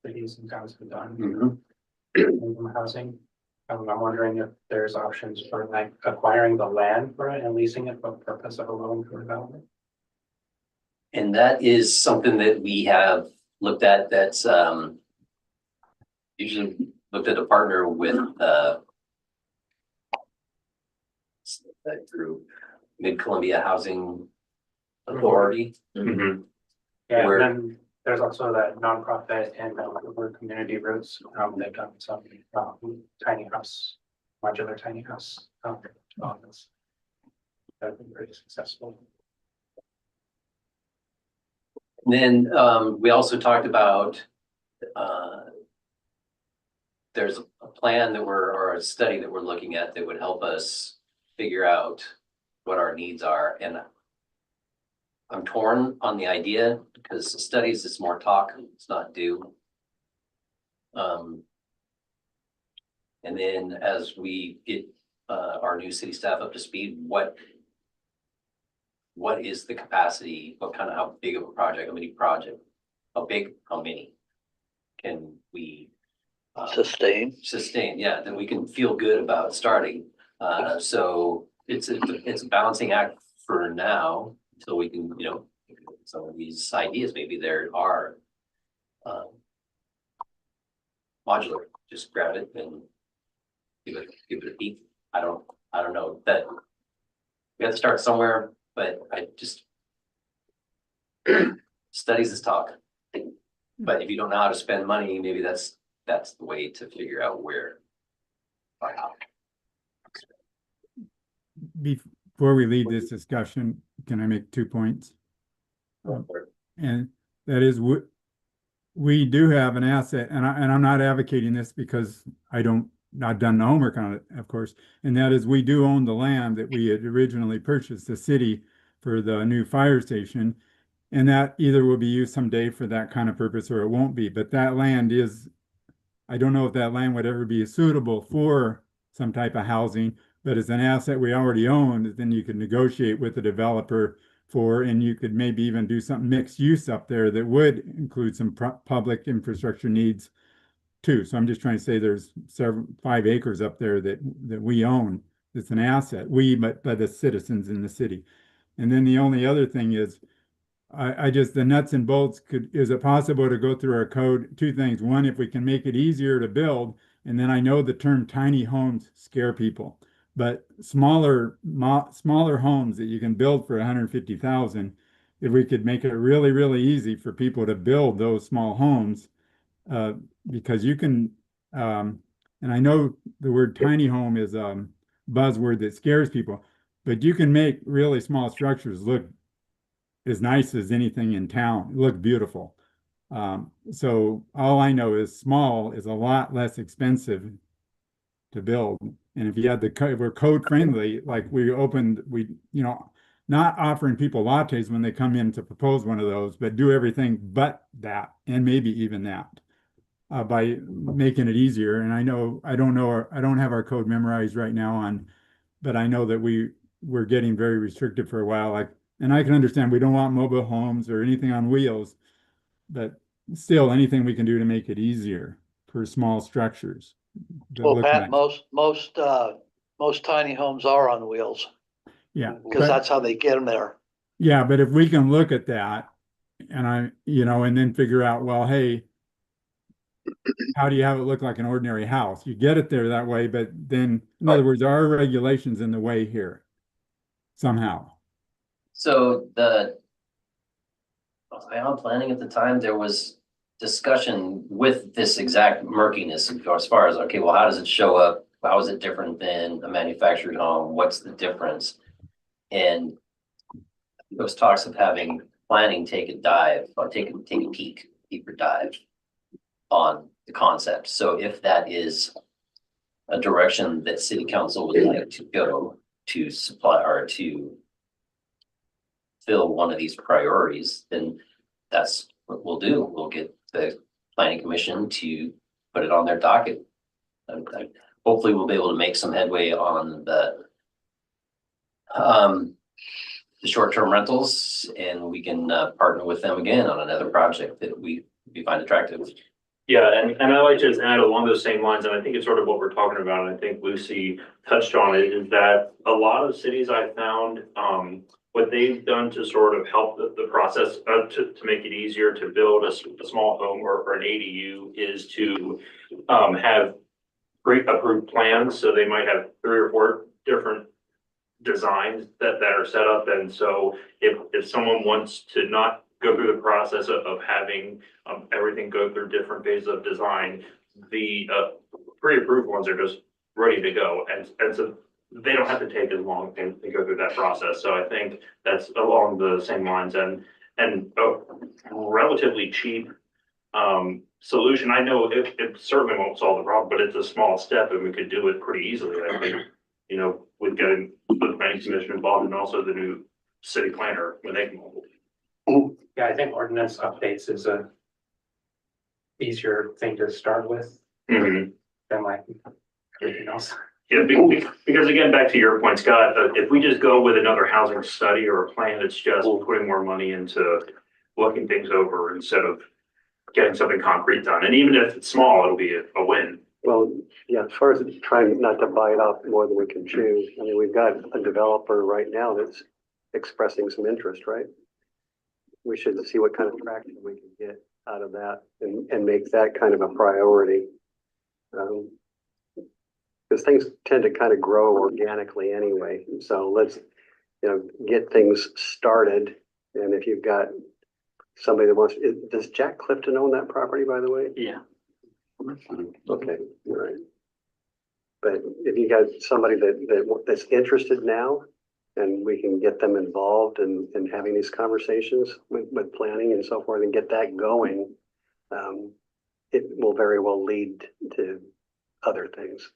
cities and towns have done in housing. I'm wondering if there's options for like acquiring the land for it and leasing it for the purpose of a low-income development. And that is something that we have looked at. That's usually looked at a partner with that group, Mid-Columbia Housing Authority. Mhm. Yeah, Where- and then there's also that nonprofit and Community Roots. They've done some tiny house, modular tiny house developments. That'd been pretty successful. And then we also talked about there's a plan that or a study that we're looking at that would help us figure out what our needs are, and I'm torn on the idea because studies is more talk, it's not do. And then as we get our new city staff up to speed, what is the capacity, what kind of, how big of a project, how big, how many can we sustain, yeah, then we can feel good about starting. So it's a balancing act for now, until we can, you know, some of these ideas, maybe there are modular, just grab it and give it a peek. I don't know that we have to start somewhere, but I just studies is talk. But if you don't know how to spend money, maybe that's the way to figure out where. Or how. Before we leave this discussion, can I make 2 points? And that is, we do have an asset, and I'm not advocating this because not done the homework on it, of course. And that is, we do own the land that we had originally purchased the city for the new fire station. And that either will be used someday for that kind of purpose or it won't be. But that land is, I don't know if that land would ever be suitable for some type of housing, but as an asset we already own, then you could negotiate with the developer for, and you could maybe even do something mixed use up there that would include some public infrastructure needs too. So I'm just trying to say there's 5 acres up there that we own. It's an asset, but by the citizens in the city. And then the only other thing is, I just, the nuts and bolts is it possible to go through our code? 2 things. One, if we can make it easier to build, and then I know the term tiny homes scare people, but smaller homes that you can build for 150,000, if we could make it really, really easy for people to build those small homes, because you can, and I know the word tiny home is a buzzword that scares people, but you can make really small structures look as nice as anything in town, look beautiful. So all I know is small is a lot less expensive to build. And if you had we're code friendly, like not offering people lattes when they come in to propose one of those, but do everything but that, and maybe even that, by making it easier. And I don't have our code memorized right now but I know that we're getting very restrictive for a while. And I can understand we don't want mobile homes or anything on wheels, but still anything we can do to make it easier for small structures. Well, Pat, most tiny homes are on wheels. Yeah. Because that's how they get them there. Yeah, but if we can look at that and and then figure out, well, hey, how do you have it look like an ordinary house? You get it there that way, but then, in other words, our regulations in the way here somehow. So was I on planning at the time? There was discussion with this exact murkiness as far as, okay, well, how does it show up? How is it different than a manufactured home? What's the difference? And those talks of having planning take a dive, or take a peek, deeper dive on the concept. So if that is a direction that city council would like to go to supply or to fill one of these priorities, then that's what we'll do. We'll get the planning commission to put it on their docket. And hopefully we'll be able to make some headway on the short-term rentals, and we can partner with them again on another project that we find attractive. Yeah, and I like to just add along those same lines, and I think it's sort of what we're talking about, and I think Lucy touched on it, is that a lot of cities I found, what they've done to sort of help the process to make it easier to build a small home or an ADU is to have pre-approved plans. So they might have 3 or 4 different designs that are set up. And so if someone wants to not go through the process of having everything go through different phases of design, the pre-approved ones are just ready to go. And so they don't have to take as long and go through that process. So I think that's along the same lines, and relatively cheap solution. I know it certainly won't solve the problem, but it's a small step and we could do it pretty easily, I think. You know, with getting the planning commission involved and also the new city planner when they come on. Yeah, I think ordinance updates is a easier thing to start with than like everything else. Yeah, because again, back to your point, Scott, if we just go with another housing study or a plan, it's just putting more money into looking things over instead of getting something concrete done. And even if it's small, it'll be a win. Well, yeah, as far as trying not to bite off more than we can chew, I mean, we've got a developer right now that's expressing some interest, right? We should see what kind of traction we can get out of that and make that kind of a priority. Because things tend to kind of grow organically anyway. So let's, get things started. And if you've got somebody that wants, does Jack Clifton own that property, by the way? Yeah. Okay, all right. But if you got somebody that's interested now, and we can get them involved in having these conversations with planning and so forth and get that going, it will very well lead to other things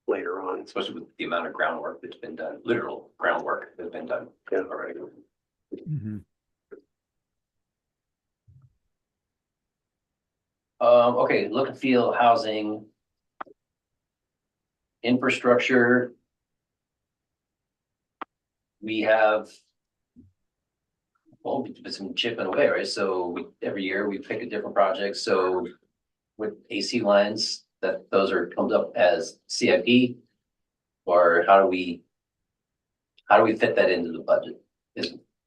later on. Especially with the amount of groundwork that's been done, literal groundwork that's been done Yeah. already. Mhm. Okay, look and feel housing. Infrastructure. We have. Well, we've been chipping away, right? So every year we pick a different project. So with AC lines, those comes up as CIP. Or how do we fit that into the budget?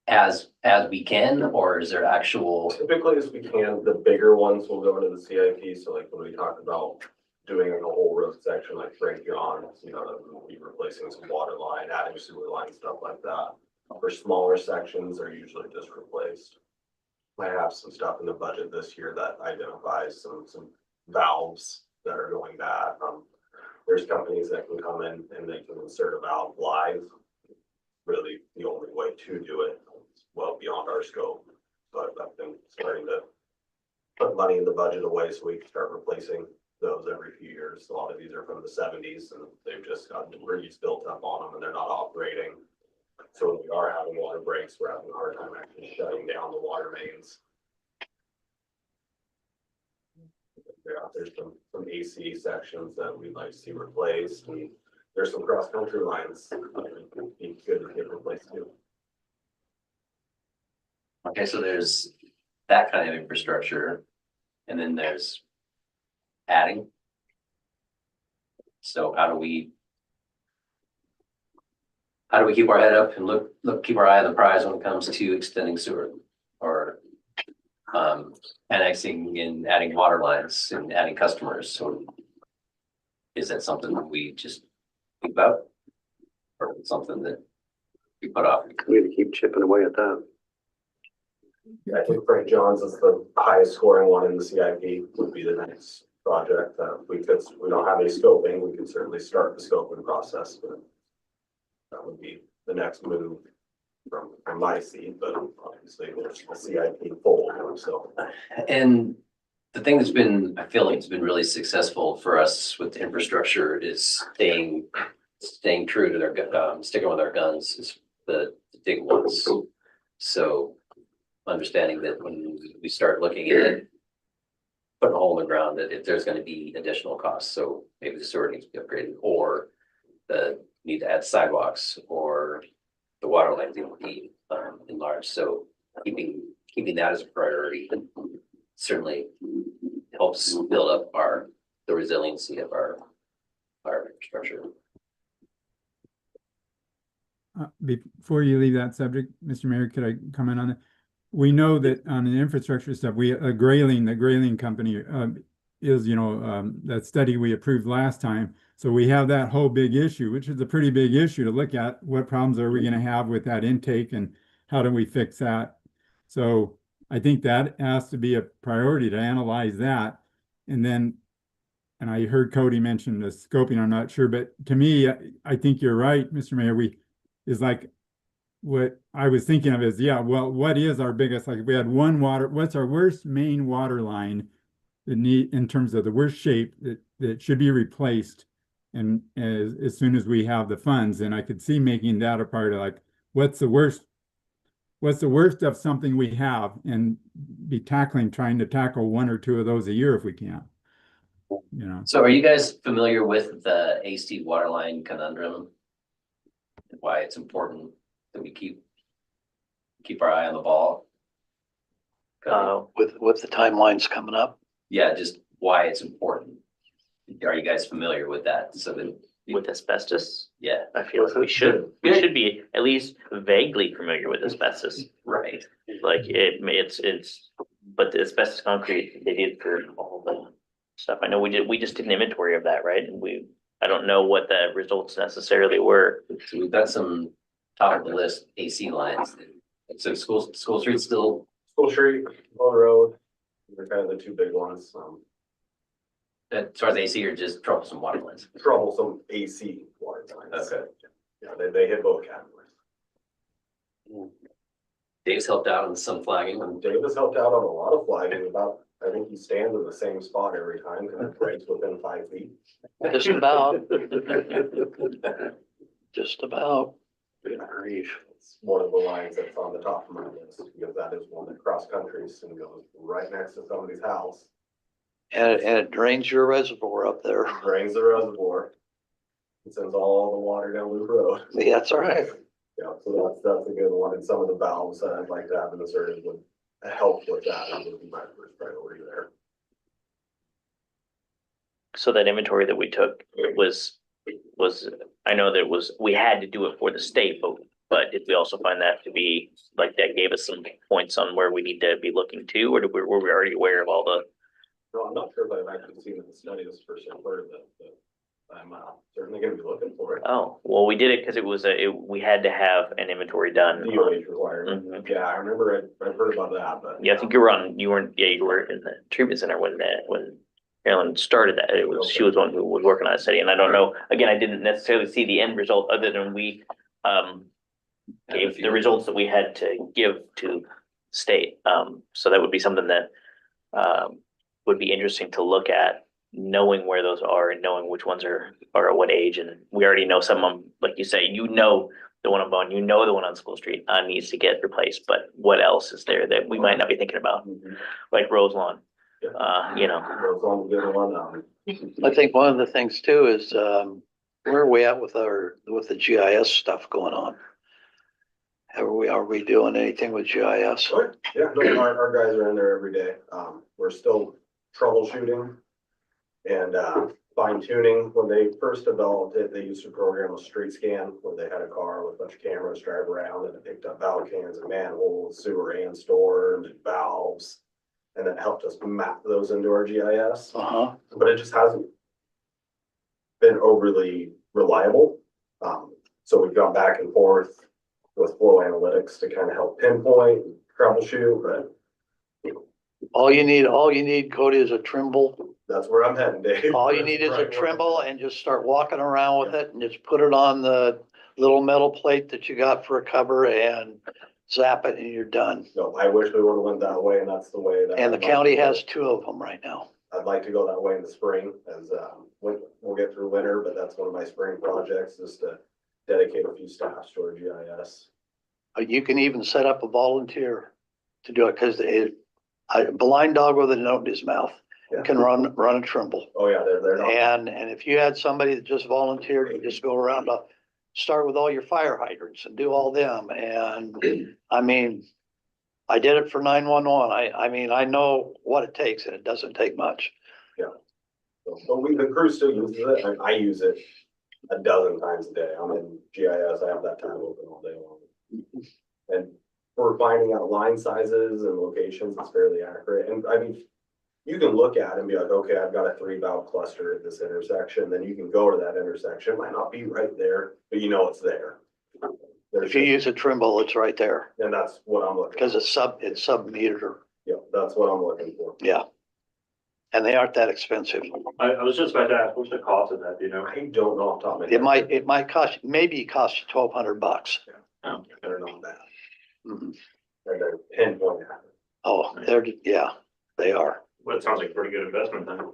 As we can, or is there actual? Typically, as we can, the bigger ones will go into the CIP. So like when we talk about doing like a whole road section like Frank John's, that we'll be replacing some water line, adding sewer line, stuff like that. For smaller sections, they're usually just replaced. I have some stuff in the budget this year that identifies some valves that are going bad. There's companies that can come in and they can insert a valve live. Really the only way to do it. It's well beyond our scope, but I've been starting to put money in the budget away so we can start replacing those every few years. A lot of these are from the 70s and they've just got debris built up on them and they're not operating. So when we are having water breaks, we're having a hard time actually shutting down the water mains. Yeah, there's some AC sections that we'd like to see replaced, and there's some cross-country lines that would be good to get replaced too. Okay, so there's that kind of infrastructure, and then there's adding. So how do we keep our head up and keep our eye on the prize when it comes to extending sewer or annexing and adding water lines and adding customers? So is that something that we just think about, or something that we put off? We need to keep chipping away at that. I think Frank John's is the highest scoring one in the CIP, would be the next project that we don't have any scoping, we can certainly start the scoping process, but that would be the next move from my seat, but obviously there's a CIP full, so. And the thing that's been, I feel like it's been really successful for us with the infrastructure is staying true to their, sticking with our guns, is the big ones. So understanding that when we start looking at it, putting a hole in the ground, that if there's gonna be additional costs, so maybe the sewer needs to be upgraded, or the need to add sidewalks, or the water lines need to be enlarged. So keeping that as a priority certainly helps build up the resiliency of our infrastructure. Before you leave that subject, Mr. Mayor, could I comment on it? We know that on the infrastructure stuff, the Grayling company is, that study we approved last time. So we have that whole big issue, which is a pretty big issue to look at. What problems are we going to have with that intake and how do we fix that? So I think that has to be a priority to analyze that. And then, and I heard Cody mention the scoping, I'm not sure, but to me, I think you're right, Mr. Mayor, what I was thinking of is, what is our biggest, like if we had what's our worst main water line that need, in terms of the worst shape, that should be replaced. And as soon as we have the funds, and I could see making that a part of like, what's the worst of something we have, and be trying to tackle one or two of those a year if we can. You know, So are you guys familiar with the AC waterline conundrum? And why it's important that we keep our eye on the ball? With the timelines coming up. Yeah, just why it's important. Are you guys familiar with that? So that, With asbestos, yeah, I feel like we should be at least vaguely familiar with asbestos. right. Like it's, but the asbestos concrete, they did for all the stuff. I know we just did an inventory of that, right? And I don't know what the results necessarily were. So we've got some top of the list AC lines. So School Street still, School Street, Mill Road, they're kind of the two big ones, as far as AC, or just troublesome water lines? troublesome AC water lines. Okay. Yeah, they hit both categories. Dave's helped out on some flagging. And Davis helped out on a lot of flagging about, I think he stands in the same spot every time, because it breaks within 5 feet. Just about. Just about. Good grief. It's one of the lines that's on the top of my list, because that is one that cross countries and goes right next to somebody's house, And it drains your reservoir up there. drains the reservoir. It sends all the water down Loop Road. Yeah, that's all right. Yeah, so that's a good one, and some of the valves that I'd like to have inserted would help with that, and would be my first priority there. So that inventory that we took was, I know that we had to do it for the state, but did we also find that to be, like, that gave us some points on where we need to be looking to, or were we already aware of all the? No, I'm not sure if I've actually seen the studies for some part of it, but I'm certainly gonna be looking for it. Oh, well, we did it because it was we had to have an inventory done. DOH requirement. Mhm. Yeah, I remember I've heard about that, but. Yeah, I think you were in the treatment center when Carolyn started that. She was one who was working on a study, and I don't know, again, I didn't necessarily see the end result other than we gave the results that we had to give to state. So that would be something that would be interesting to look at, knowing where those are and knowing which ones are at what age. And we already know some of them, like you say, the one on Bone, the one on School Street needs to get replaced, but what else is there that we might not be thinking about, like Rose Lawn? Rose Lawn's a good one. I think one of the things too is, where are we at with the GIS stuff going on? Are we doing anything with GIS? Yeah, no, our guys are in there every day. We're still troubleshooting and fine tuning. When they first developed it, they used to program a street scan where they had a car with a bunch of cameras drive around, and it picked up valve cans and manholes, sewer and storm and valves. And then helped us map those into our GIS, Uh-huh. but it just hasn't been overly reliable. So we've gone back and forth with Flow Analytics to kind of help pinpoint, troubleshoot, but All you need, Cody, is a Trimble. that's where I'm heading, Dave. All you need is a Right. Trimble, and just start walking around with it and just put it on the little metal plate that you got for a cover and zap it and you're done. No, I wish we would have went that way, and that's the way that. And the I'd like county to go. has 2 of them right now. I'd like to go that way in the spring, as we'll get through winter, but that's one of my spring projects, is to dedicate a few staffs to our GIS. You can even set up a volunteer to do it, because a blind dog with a note in his mouth Yeah. can run a Trimble. Oh, yeah, they're not. And if you had somebody that just volunteered, you just go around, start with all your fire hydrants and do all them. And I mean, I did it for 911. I mean, I know what it takes, and it doesn't take much. So, but the crew still uses it, and I use it a dozen times a day. I'm in GIS, I have that tab open all day long. And for finding out line sizes and locations, it's fairly accurate. And I mean, you can look at it and be like, okay, I've got a 3 valve cluster at this intersection, then you can go to that intersection, might not be right there, but you know it's there. If you use a Trimble, it's right there, And that's what I'm looking. because it's sub meter. Yeah, that's what I'm looking for. Yeah. And they aren't that expensive. I was just about to ask, what's the cost of that, do you know? I don't know off the top of my head. It might cost you $1,200. Oh, They're not bad. Mhm. And they're pinpoint accurate. Oh, yeah, they are. Well, it sounds like a pretty good investment then.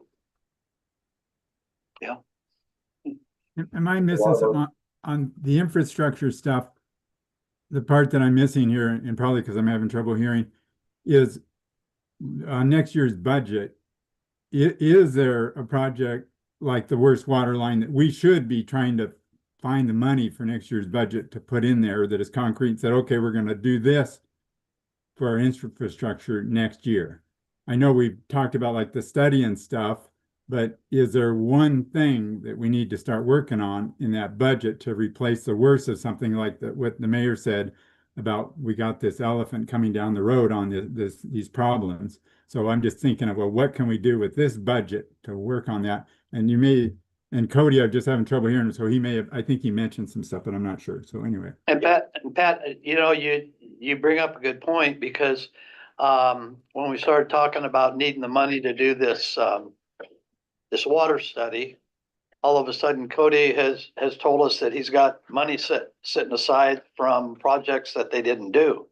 Am I missing something on the infrastructure stuff? The part that I'm missing here, and probably because I'm having trouble hearing, is next year's budget. Is there a project like the worst water line that we should be trying to find the money for next year's budget to put in there that is concrete and said, okay, we're going to do this for our infrastructure next year? I know we've talked about like the study and stuff, but is there one thing that we need to start working on in that budget to replace the worst of something like what the mayor said about we got this elephant coming down the road on these problems? So I'm just thinking of, well, what can we do with this budget to work on that? And Cody, I'm just having trouble hearing him, so I think he mentioned some stuff, but I'm not sure. So anyway. And Pat, you know, you bring up a good point because when we started talking about needing the money to do this water study, all of a sudden Cody has told us that he's got money sitting aside from projects that they didn't do.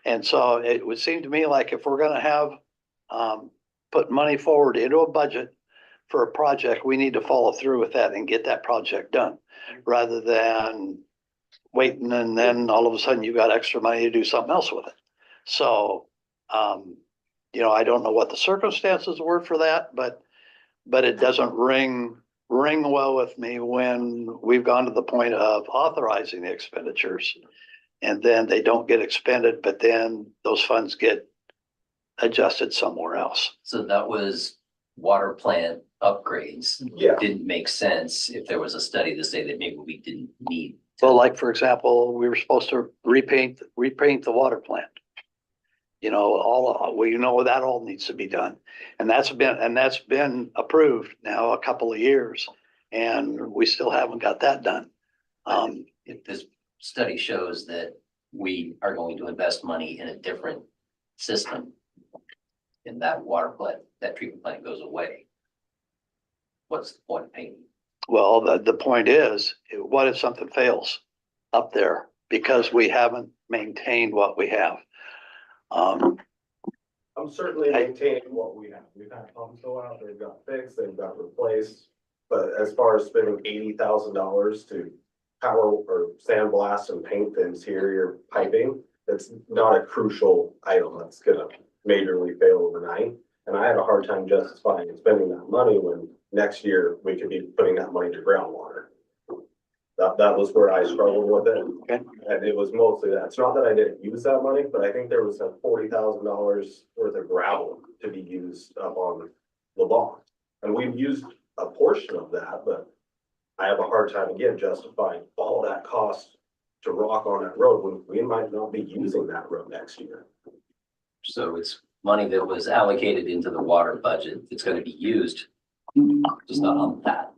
And so it would seem to me like if we're gonna have put money forward into a budget for a project, we need to follow through with that and get that project done rather than waiting and then all of a sudden you've got extra money to do something else with it. So, you know, I don't know what the circumstances were for that, but it doesn't ring well with me when we've gone to the point of authorizing the expenditures and then they don't get expended, but then those funds get adjusted somewhere else. So that was water plant upgrades. Yeah. Didn't make sense if there was a study to say that maybe we didn't need. So like, for example, we were supposed to repaint the water plant. You know, you know, that all needs to be done. And that's been approved now a couple of years and we still haven't got that done. If this study shows that we are going to invest money in a different system, and that water plant, that treatment plant goes away, what's the point of painting? Well, the point is, what if something fails up there because we haven't maintained what we have? I'm certainly maintaining what we have. We've had pumps go out, they've got fixed, they've got replaced. But as far as spending $80,000 to power or sandblast and paint the interior piping, it's not a crucial item that's gonna majorly fail overnight. And I had a hard time justifying spending that money when next year we could be putting that money to groundwater. That was where I struggled with it. Okay. And it was mostly that. It's not that I didn't use that money, but I think there was a $40,000 worth of gravel to be used up on LeBlanc. And we've used a portion of that, but I have a hard time again justifying all that cost to rock on that road when we might not be using that road next year. So it's money that was allocated into the water budget that's going to be used, just not on that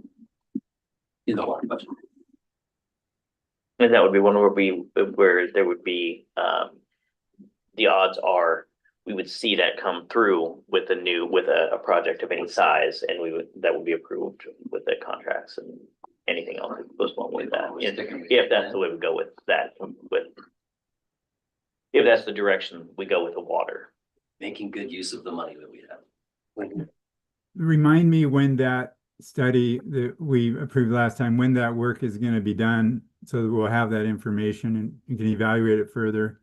in the water budget. And that would be one where there would be, the odds are we would see that come through with a project of any size and that would be approved with the contracts and anything else that goes along with that. If that's the way we go with that, if that's the direction we go with the water. Making good use of the money that we have. Remind me when that study that we approved last time, when that work is going to be done, so that we'll have that information and you can evaluate it further.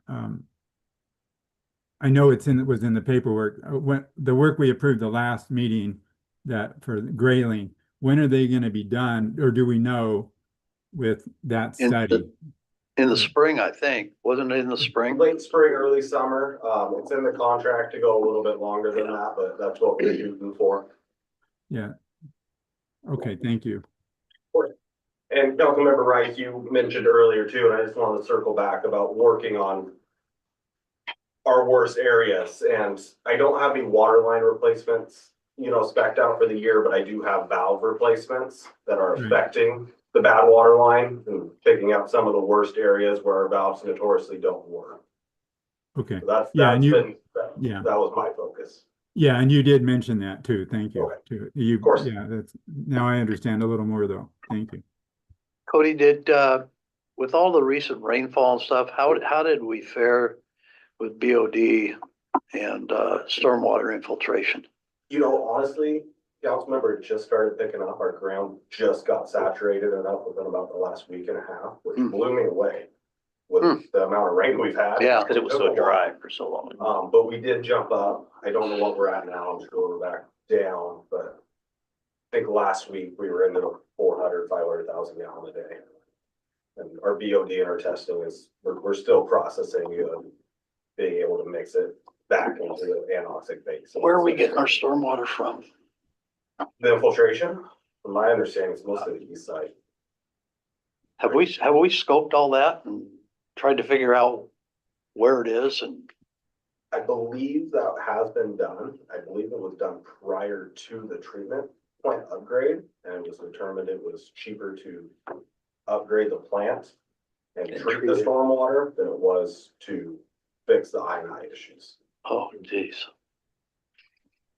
I know it was in the paperwork. When the work we approved the last meeting that for Grayling, when are they going to be done, or do we know with that study? In the spring, I think, wasn't it in the spring? Late spring, early summer. It's in the contract to go a little bit longer than that, but that's what we're shooting for. Yeah. Okay, thank you. And Councilmember Rice, you mentioned earlier too, and I just wanted to circle back about working on our worst areas. And I don't have any water line replacements, you know, spec'd out for the year, but I do have valve replacements that are affecting the bad water line and picking up some of the worst areas where our valves notoriously don't work. Okay. So that was my focus. Yeah, and you did mention that too. Thank you. Okay. Of course. Yeah, now I understand a little more though. Thank you. Cody, with all the recent rainfall and stuff, how did we fare with BOD and stormwater infiltration? You know, honestly, Councilmember, it just started picking up. Our ground just got saturated enough within about the last week and a half, which Hmm. blew me away with the amount of rain we've had. Yeah. Because it was so dry for so long. But we did jump up. I don't know what we're at now. I'm sure we're back down, but I think last week we were into the 500,000 gallon a day. And our BOD and our testing is, we're still processing, being able to mix it back into the anoxic base. Where are we getting our stormwater from? The infiltration, from my understanding, is mostly the east side. Have we scoped all that and tried to figure out where it is and? I believe that has been done. I believe it was done prior to the treatment plant upgrade, and it was determined it was cheaper to upgrade the plant and And treat treat the it. stormwater than it was to fix the I&I issues. Oh, geez.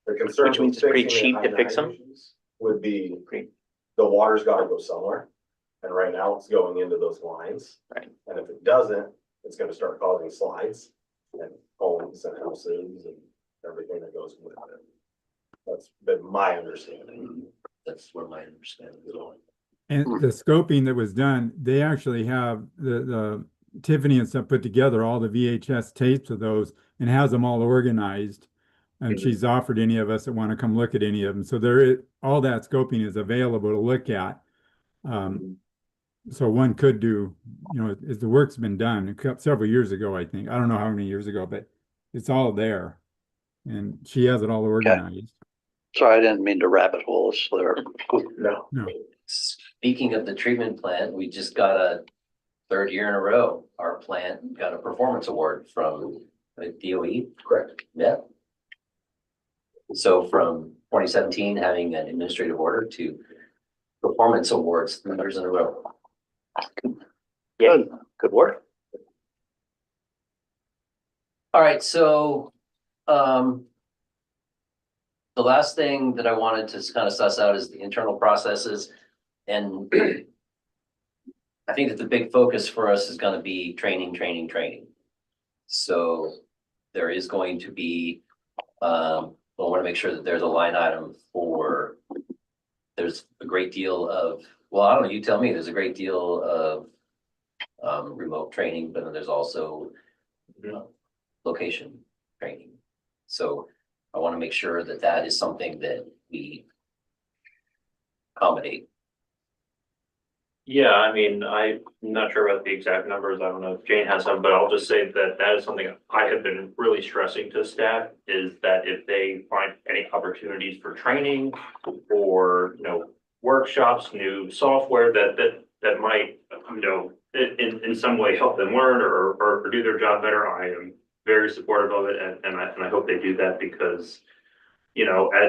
The concern Which means with it's pretty fixing the cheap to fix I&I them? issues would be Pretty- the water's gotta go somewhere. And right now it's going into those lines. Right. And if it doesn't, it's gonna start causing slides and homes and houses and everything that goes with it. That's been my understanding. That's where my understanding is going. And the scoping that was done, they actually have the Tiffany and stuff put together, all the VHS tapes of those and has them all organized. And Mhm. she's offered any of us that want to come look at any of them. So there is, all that scoping is available to look at. So one could do, as the work's been done several years ago, I think. I don't know how many years ago, but it's all there. And she has it all organized. Sorry, I didn't mean to rabbit hole us there. No. No. Speaking of the treatment plant, we just got a third year in a row. Our plant got a performance award from the DOE. Correct. Yeah. So from 2017, having an administrative order to performance awards 3 years in a row. Yeah, good work. All right, so, the last thing that I wanted to kind of suss out is the internal processes. And I think that the big focus for us is gonna be training, training, training. So there is going to be, I wanna make sure that there's a line item for, there's a great deal of, well, I don't know, you tell me, there's a great deal of remote training, but then there's also location training. So I want to make sure that that is something that we accommodate. Yeah, I mean, I'm not sure about the exact numbers. I don't know if Jane has some, but I'll just say that that is something I have been really stressing to staff is that if they find any opportunities for training or, workshops, new software that might, in some way help them learn or do their job better, I am very supportive of it. And I hope they do that because,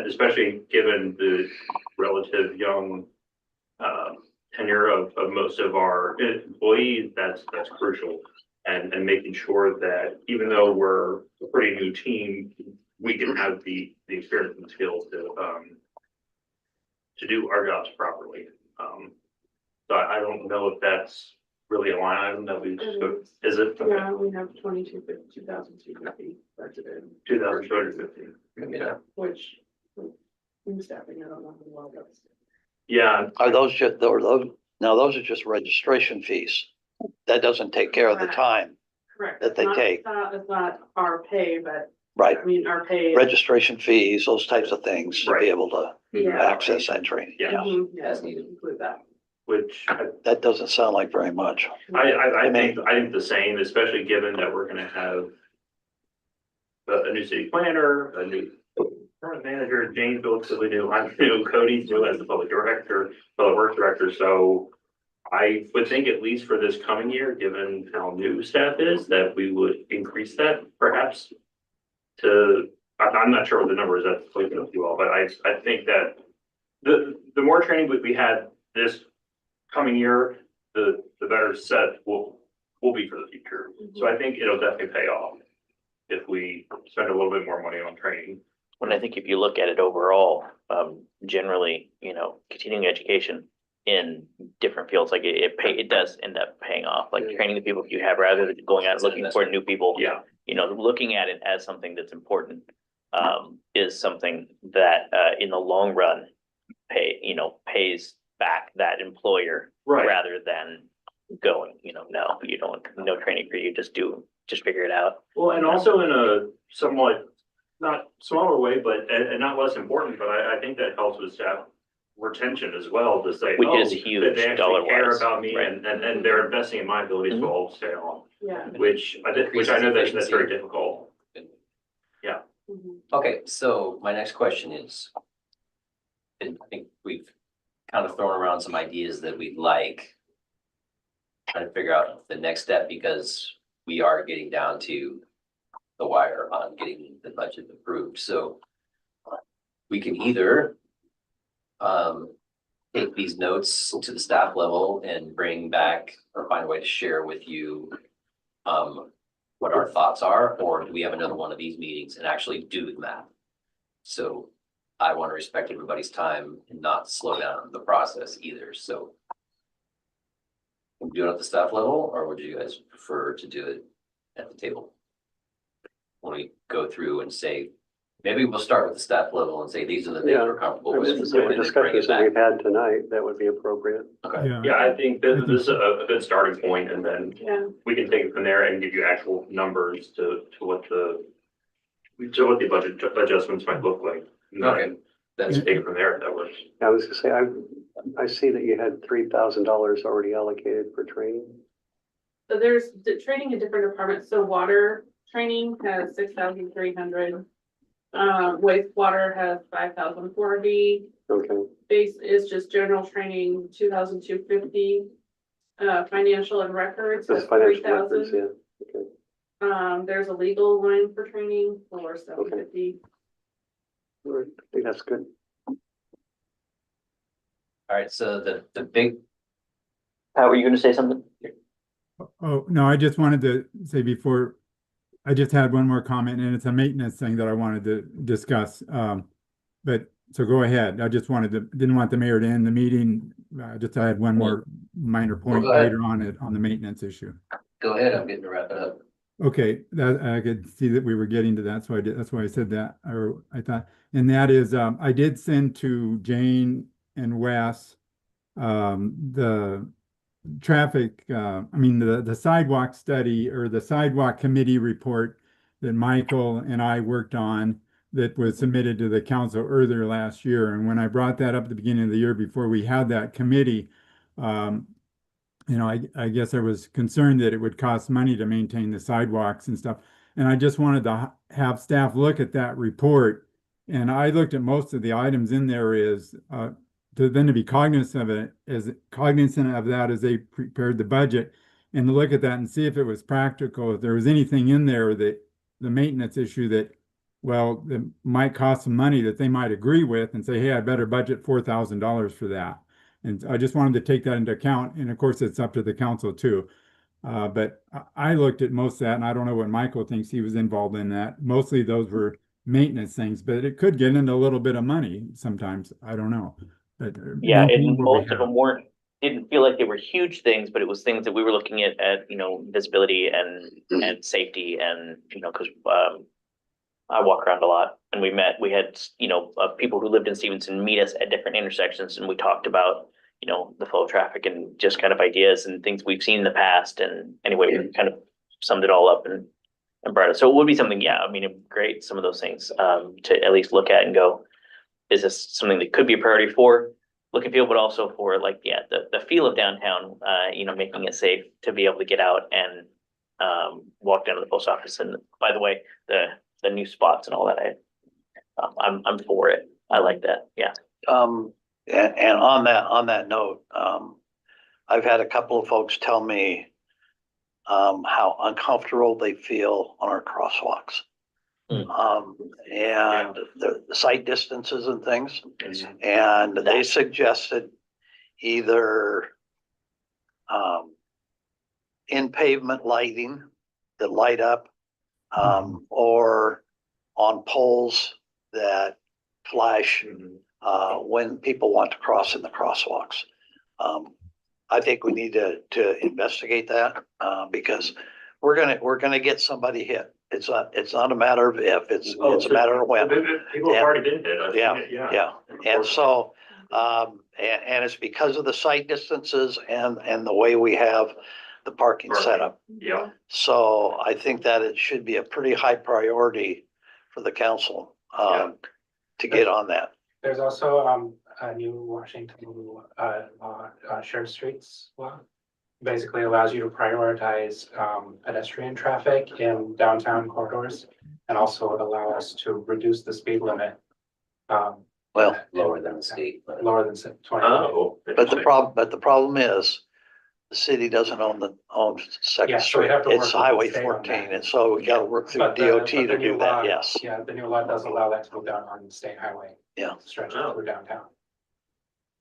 especially given the relative young, tenure of most of our employees, that's crucial. And making sure that even though we're a pretty new team, we can have the experience and skills to do our jobs properly. So I don't know if that's really a line item that we, is it? Yeah, we have 2,250 budgeted. 2,250. Yeah. Which, in staffing, I don't know how well that's. Yeah, Are those those are just registration fees. That doesn't take care of the time, Correct. That they It's not- take. It's not our pay, but right? I mean, our pay. Registration fees, those types of things to Right. be able to Yeah. access that training. yeah, Mhm, yeah, As needed. include that. which That doesn't sound like very much. I think the same, especially given that we're gonna have a new city planner, a new current manager, Jane's relatively new, I'm new, Cody's new as the public director, public works director, so I would think at least for this coming year, given how new staff is, that we would increase that perhaps to, I'm not sure what the number is, that's like with you all, but I think that the more training we had this coming year, the better set will be for the future. So I think it'll definitely pay off if we spend a little bit more money on training. When I think if you look at it overall, generally, continuing education in different fields, like it does end up paying off, like training the people you have rather than going out and looking for new people. Yeah, you know, looking at it as something that's important, is something that, in the long run, pays back that employer Right. rather than going, no, you don't, no training for you, just figure it out. Well, and also in a somewhat, not smaller way, but, and not less important, but I think that helps with staff retention as well, to say, Which oh, is that huge they actually care dollar-wise, about me right. and they're investing in my ability Mhm. to all stay on, Yeah. which I know that's very difficult. Mhm. Okay, so my next question is, and I think we've kind of thrown around some ideas that we'd like. Trying to figure out the next step because we are getting down to the wire on getting the budget approved, so. We can either take these notes to the staff level and bring back or find a way to share with you what our thoughts are, or do we have another one of these meetings and actually do the math? So I want to respect everybody's time and not slow down the process either, so. Can we do it at the staff level, or would you guys prefer to do it at the table? When we go through and say, maybe we'll start with the staff level and say, these are the things Yeah. we're comfortable I with. mean, and the then bring it discussions that back. we've had tonight, that would be appropriate. Okay, Yeah, I think this I think is a good starting point, and then Yeah. we can take it from there and give you actual numbers to what the budget adjustments might look like. And then Okay. That's take it from there, if that works. I was gonna say, I see that you had $3,000 already allocated for training. So there's the training in different departments. So water training has 6,300. Wastewater has 5,400. Okay, Base is just general training, 2,250. Financial and records that's has financial records, 3,000. yeah, okay. There's a legal line for training for 750. All right, I think that's good. all right, so the big, Pat, were you gonna say something? Oh, no, I just wanted to say before, I just had one more comment and it's a maintenance thing that I wanted to discuss. But so go ahead. I just didn't want the mayor to end the meeting. I had one more minor point go ahead. later on on the maintenance issue. go ahead, I'm getting to wrap it up. Okay, that I could see that we were getting to that, so I did, that's why I said that, or I thought, and that is, I did send to Jane and Wes the traffic, the sidewalk study or the sidewalk committee report that Michael and I worked on that was submitted to the council earlier last year. And when I brought that up at the beginning of the year before we had that committee, I guess I was concerned that it would cost money to maintain the sidewalks and stuff. And I just wanted to have staff look at that report. And I looked at most of the items in there to be cognizant of that as they prepared the budget and to look at that and see if it was practical, if there was anything in there that the maintenance issue that, well, that might cost some money that they might agree with and say, hey, I better budget $4,000 for that. And I just wanted to take that into account. And of course, it's up to the council too. But I looked at most of that and I don't know what Michael thinks. He was involved in that. Mostly those were maintenance things, but it could get into a little bit of money sometimes. I don't know. But Yeah, maintain and what we most of have. them didn't feel like they were huge things, but it was things that we were looking at, visibility and safety and, cause, I walk around a lot and we had, people who lived in Stevenson meet us at different intersections and we talked about, the flow of traffic and just kind of ideas and things we've seen in the past. And anyway, we kind of summed it all up and brought it. So it would be something, great, some of those things, to at least look at and go, is this something that could be a priority for look and feel, but also for the feel of downtown, making it safe to be able to get out and walk down to the post office. And by the way, the new spots and all that, I'm for it. I like that. Yeah. And on that note, I've had a couple of folks tell me how uncomfortable they feel on our crosswalks. And the sight distances and things. And they suggested either in pavement lighting that light up, or on poles that flash when people want to cross in the crosswalks. I think we need to investigate that because we're gonna get somebody hit It's not a matter of if, it's a matter of when. People have already been hit. I've seen Yeah, it, yeah. yeah, and so, and it's because of the site distances and the way we have the parking set up. Yeah, So I think that it should be a pretty high priority for the council, to get on that. There's also, a new Washington, law, shared streets law. Basically allows you to prioritize, pedestrian traffic in downtown corridors and also allow us to reduce the speed limit. Well, Lower than the state. but- Lower than 20. oh. but the problem is, the city doesn't own Yeah, Second so we Street. have to work It's with the Highway state on 14, that. and so we gotta work through But DOT the to new do law- that, yes. Yeah, the new law does allow that to go down on the state highway. Yeah. Stretch Oh. through downtown.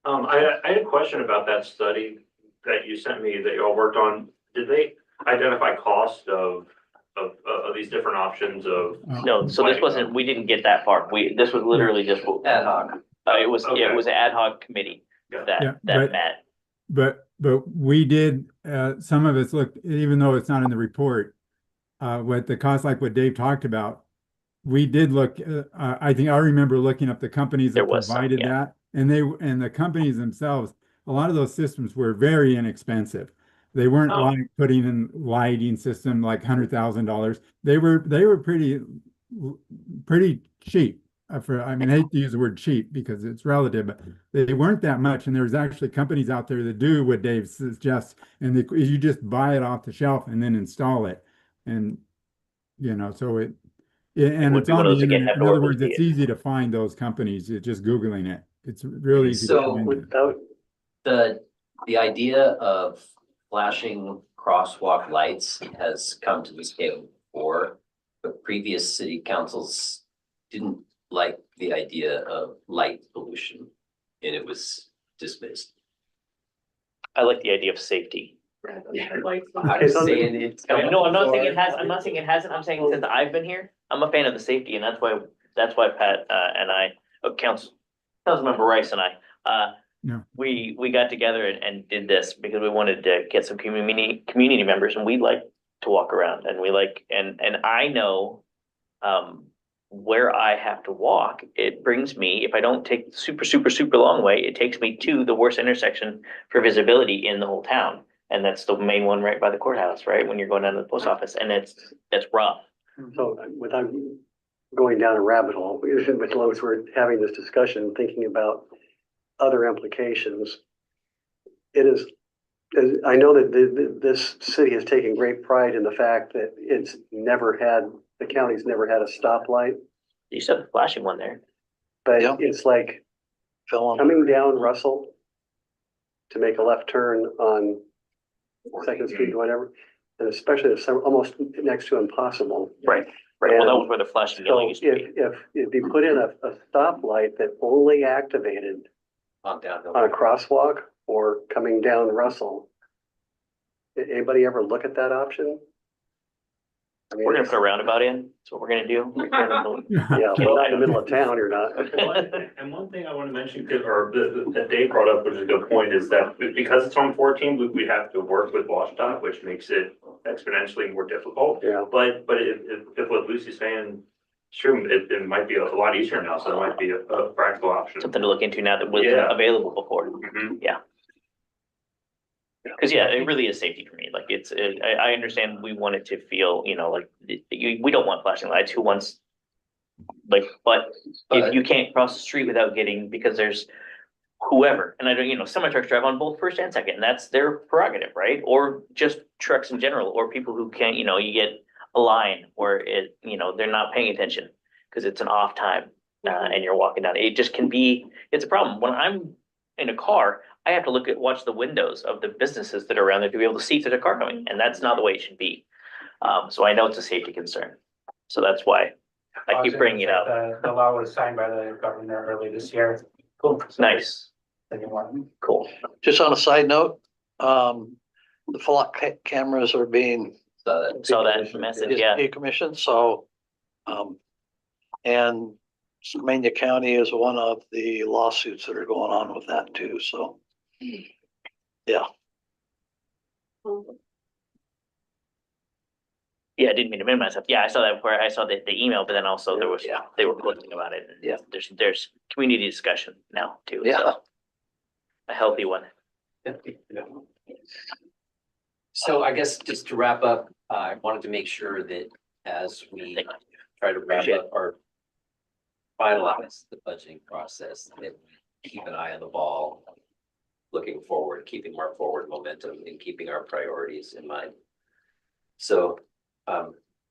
I had a question about that study that you sent me that you all worked on. Did they identify cost of these different options of? No, so this wasn't, we didn't get that far. This was literally just, Ad hoc. it was an ad hoc committee Yeah. Yeah, that but- met. But we did, some of us looked, even though it's not in the report, what the cost, like what Dave talked about, we did look, I think I remember looking up the companies There that was some, provided yeah. that. And the companies themselves, a lot of those systems were very inexpensive. They weren't Oh. like putting in lighting system like $100,000. They were pretty cheap. I mean, I hate to use the word cheap because it's relative, but they weren't that much. And there's actually companies out there that do what Dave suggests, and you just buy it off the shelf and then install it. And, so and would it's be one on of the those, again, internet. have In to other work with words, it's the- easy to find those companies. It's just Googling it. It's really easy to So find. Without, The idea of flashing crosswalk lights has come to this table before, but previous city councils didn't like the idea of light pollution, and it was dismissed. I like the idea of safety. Like, I'm saying it's coming. No, I'm not saying it has, I'm not saying it hasn't, I'm saying since I've been here, I'm a fan of the safety, and that's why Pat, and I, Councilmember Rice and I, Yeah. we got together and did this because we wanted to get some community members, and we like to walk around, and we like, and I know, where I have to walk, it brings me, if I don't take the super long way, it takes me to the worst intersection for visibility in the whole town. And that's the main one right by the courthouse, right? When you're going down to the post office, and that's rough. so without going down a rabbit hole, as long as we're having this discussion, thinking about other implications, it is, I know that this city has taken great pride in the fact that the county's never had a stoplight, You used to have a flashing one there. but Yeah. it's like Phil, on- coming down Russell to make a left turn on Second Street or whatever, and especially if some, almost next to impossible. Right. Right, well, that And was where the flashing yellow So used to be. if you put in a stoplight that only activated On downhill. on a crosswalk or coming down Russell, did anybody ever look at that option? I mean, We're gonna put a roundabout in, that's what we're gonna do. yeah, well, not in the middle of town, you're not. And one thing I want to mention, that Dave brought up, which is a good point, is that because it's on 14, we have to work with WashDOT, which makes it exponentially more difficult. Yeah, But if what Lucy's saying is true, it might be a lot easier now, so it might be a practical option. Something to look into now that wasn't Yeah. available before. Mhm. Cause yeah, it really is safety for me. Like I understand we want it to feel, like we don't want flashing lights. Who wants? Like, but if you can't cross the street without because there's whoever, and I don't, semi trucks drive on both first and second, and that's their prerogative, right? Or just trucks in general, or people who can't, you get a line where they're not paying attention because it's an off time, and you're walking down. It just can be, it's a problem. When I'm in a car, I have to watch the windows of the businesses that are around there to be able to see if there's a car coming, and that's not the way it should be. So I know it's a safety concern. So that's why I keep bringing it up. The law was signed by the governor early this year. Cool. Nice, The new one. cool. just on a side note, the flock cameras are being So that- Saw that message, yeah. decommissioned, so, and Skamania County is one of the lawsuits that are going on with that too, so. Yeah, Yeah, I didn't mean to minimize myself. Yeah, I saw that before. I saw the email, but then also there was, Yeah. they were posting about it. Yeah. There's community discussion now too. Yeah. So, a healthy one. So I guess just to wrap up, I wanted to make sure that as we try to wrap Appreciate up or finalize the budgeting process, that we keep an eye on the ball, looking forward, keeping our forward momentum and keeping our priorities in mind. So,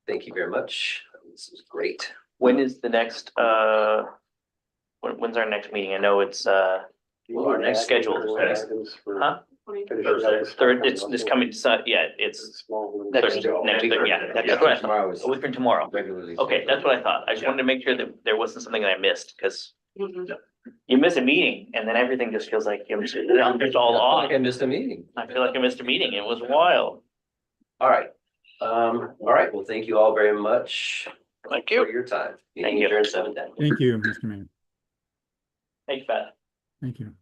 thank you very much. This is great. When is the next, when's our next meeting? I know it's, Well, our next schedule is next- Huh? third, it's this coming, yeah, it's Next- next, yeah, that's what I thought. A week from tomorrow. Okay, that's what I thought. I just wanted to make sure that there wasn't something that I missed, because you miss a meeting and then everything just feels like I'm just all off. I missed a meeting. I feel like I missed a meeting. It was wild. All right. All right. Well, thank you all very much Thank for you. your time. Thank you. Adjourned 7:10. Thank you, Mr. Mayor. Thanks, Pat. Thank you.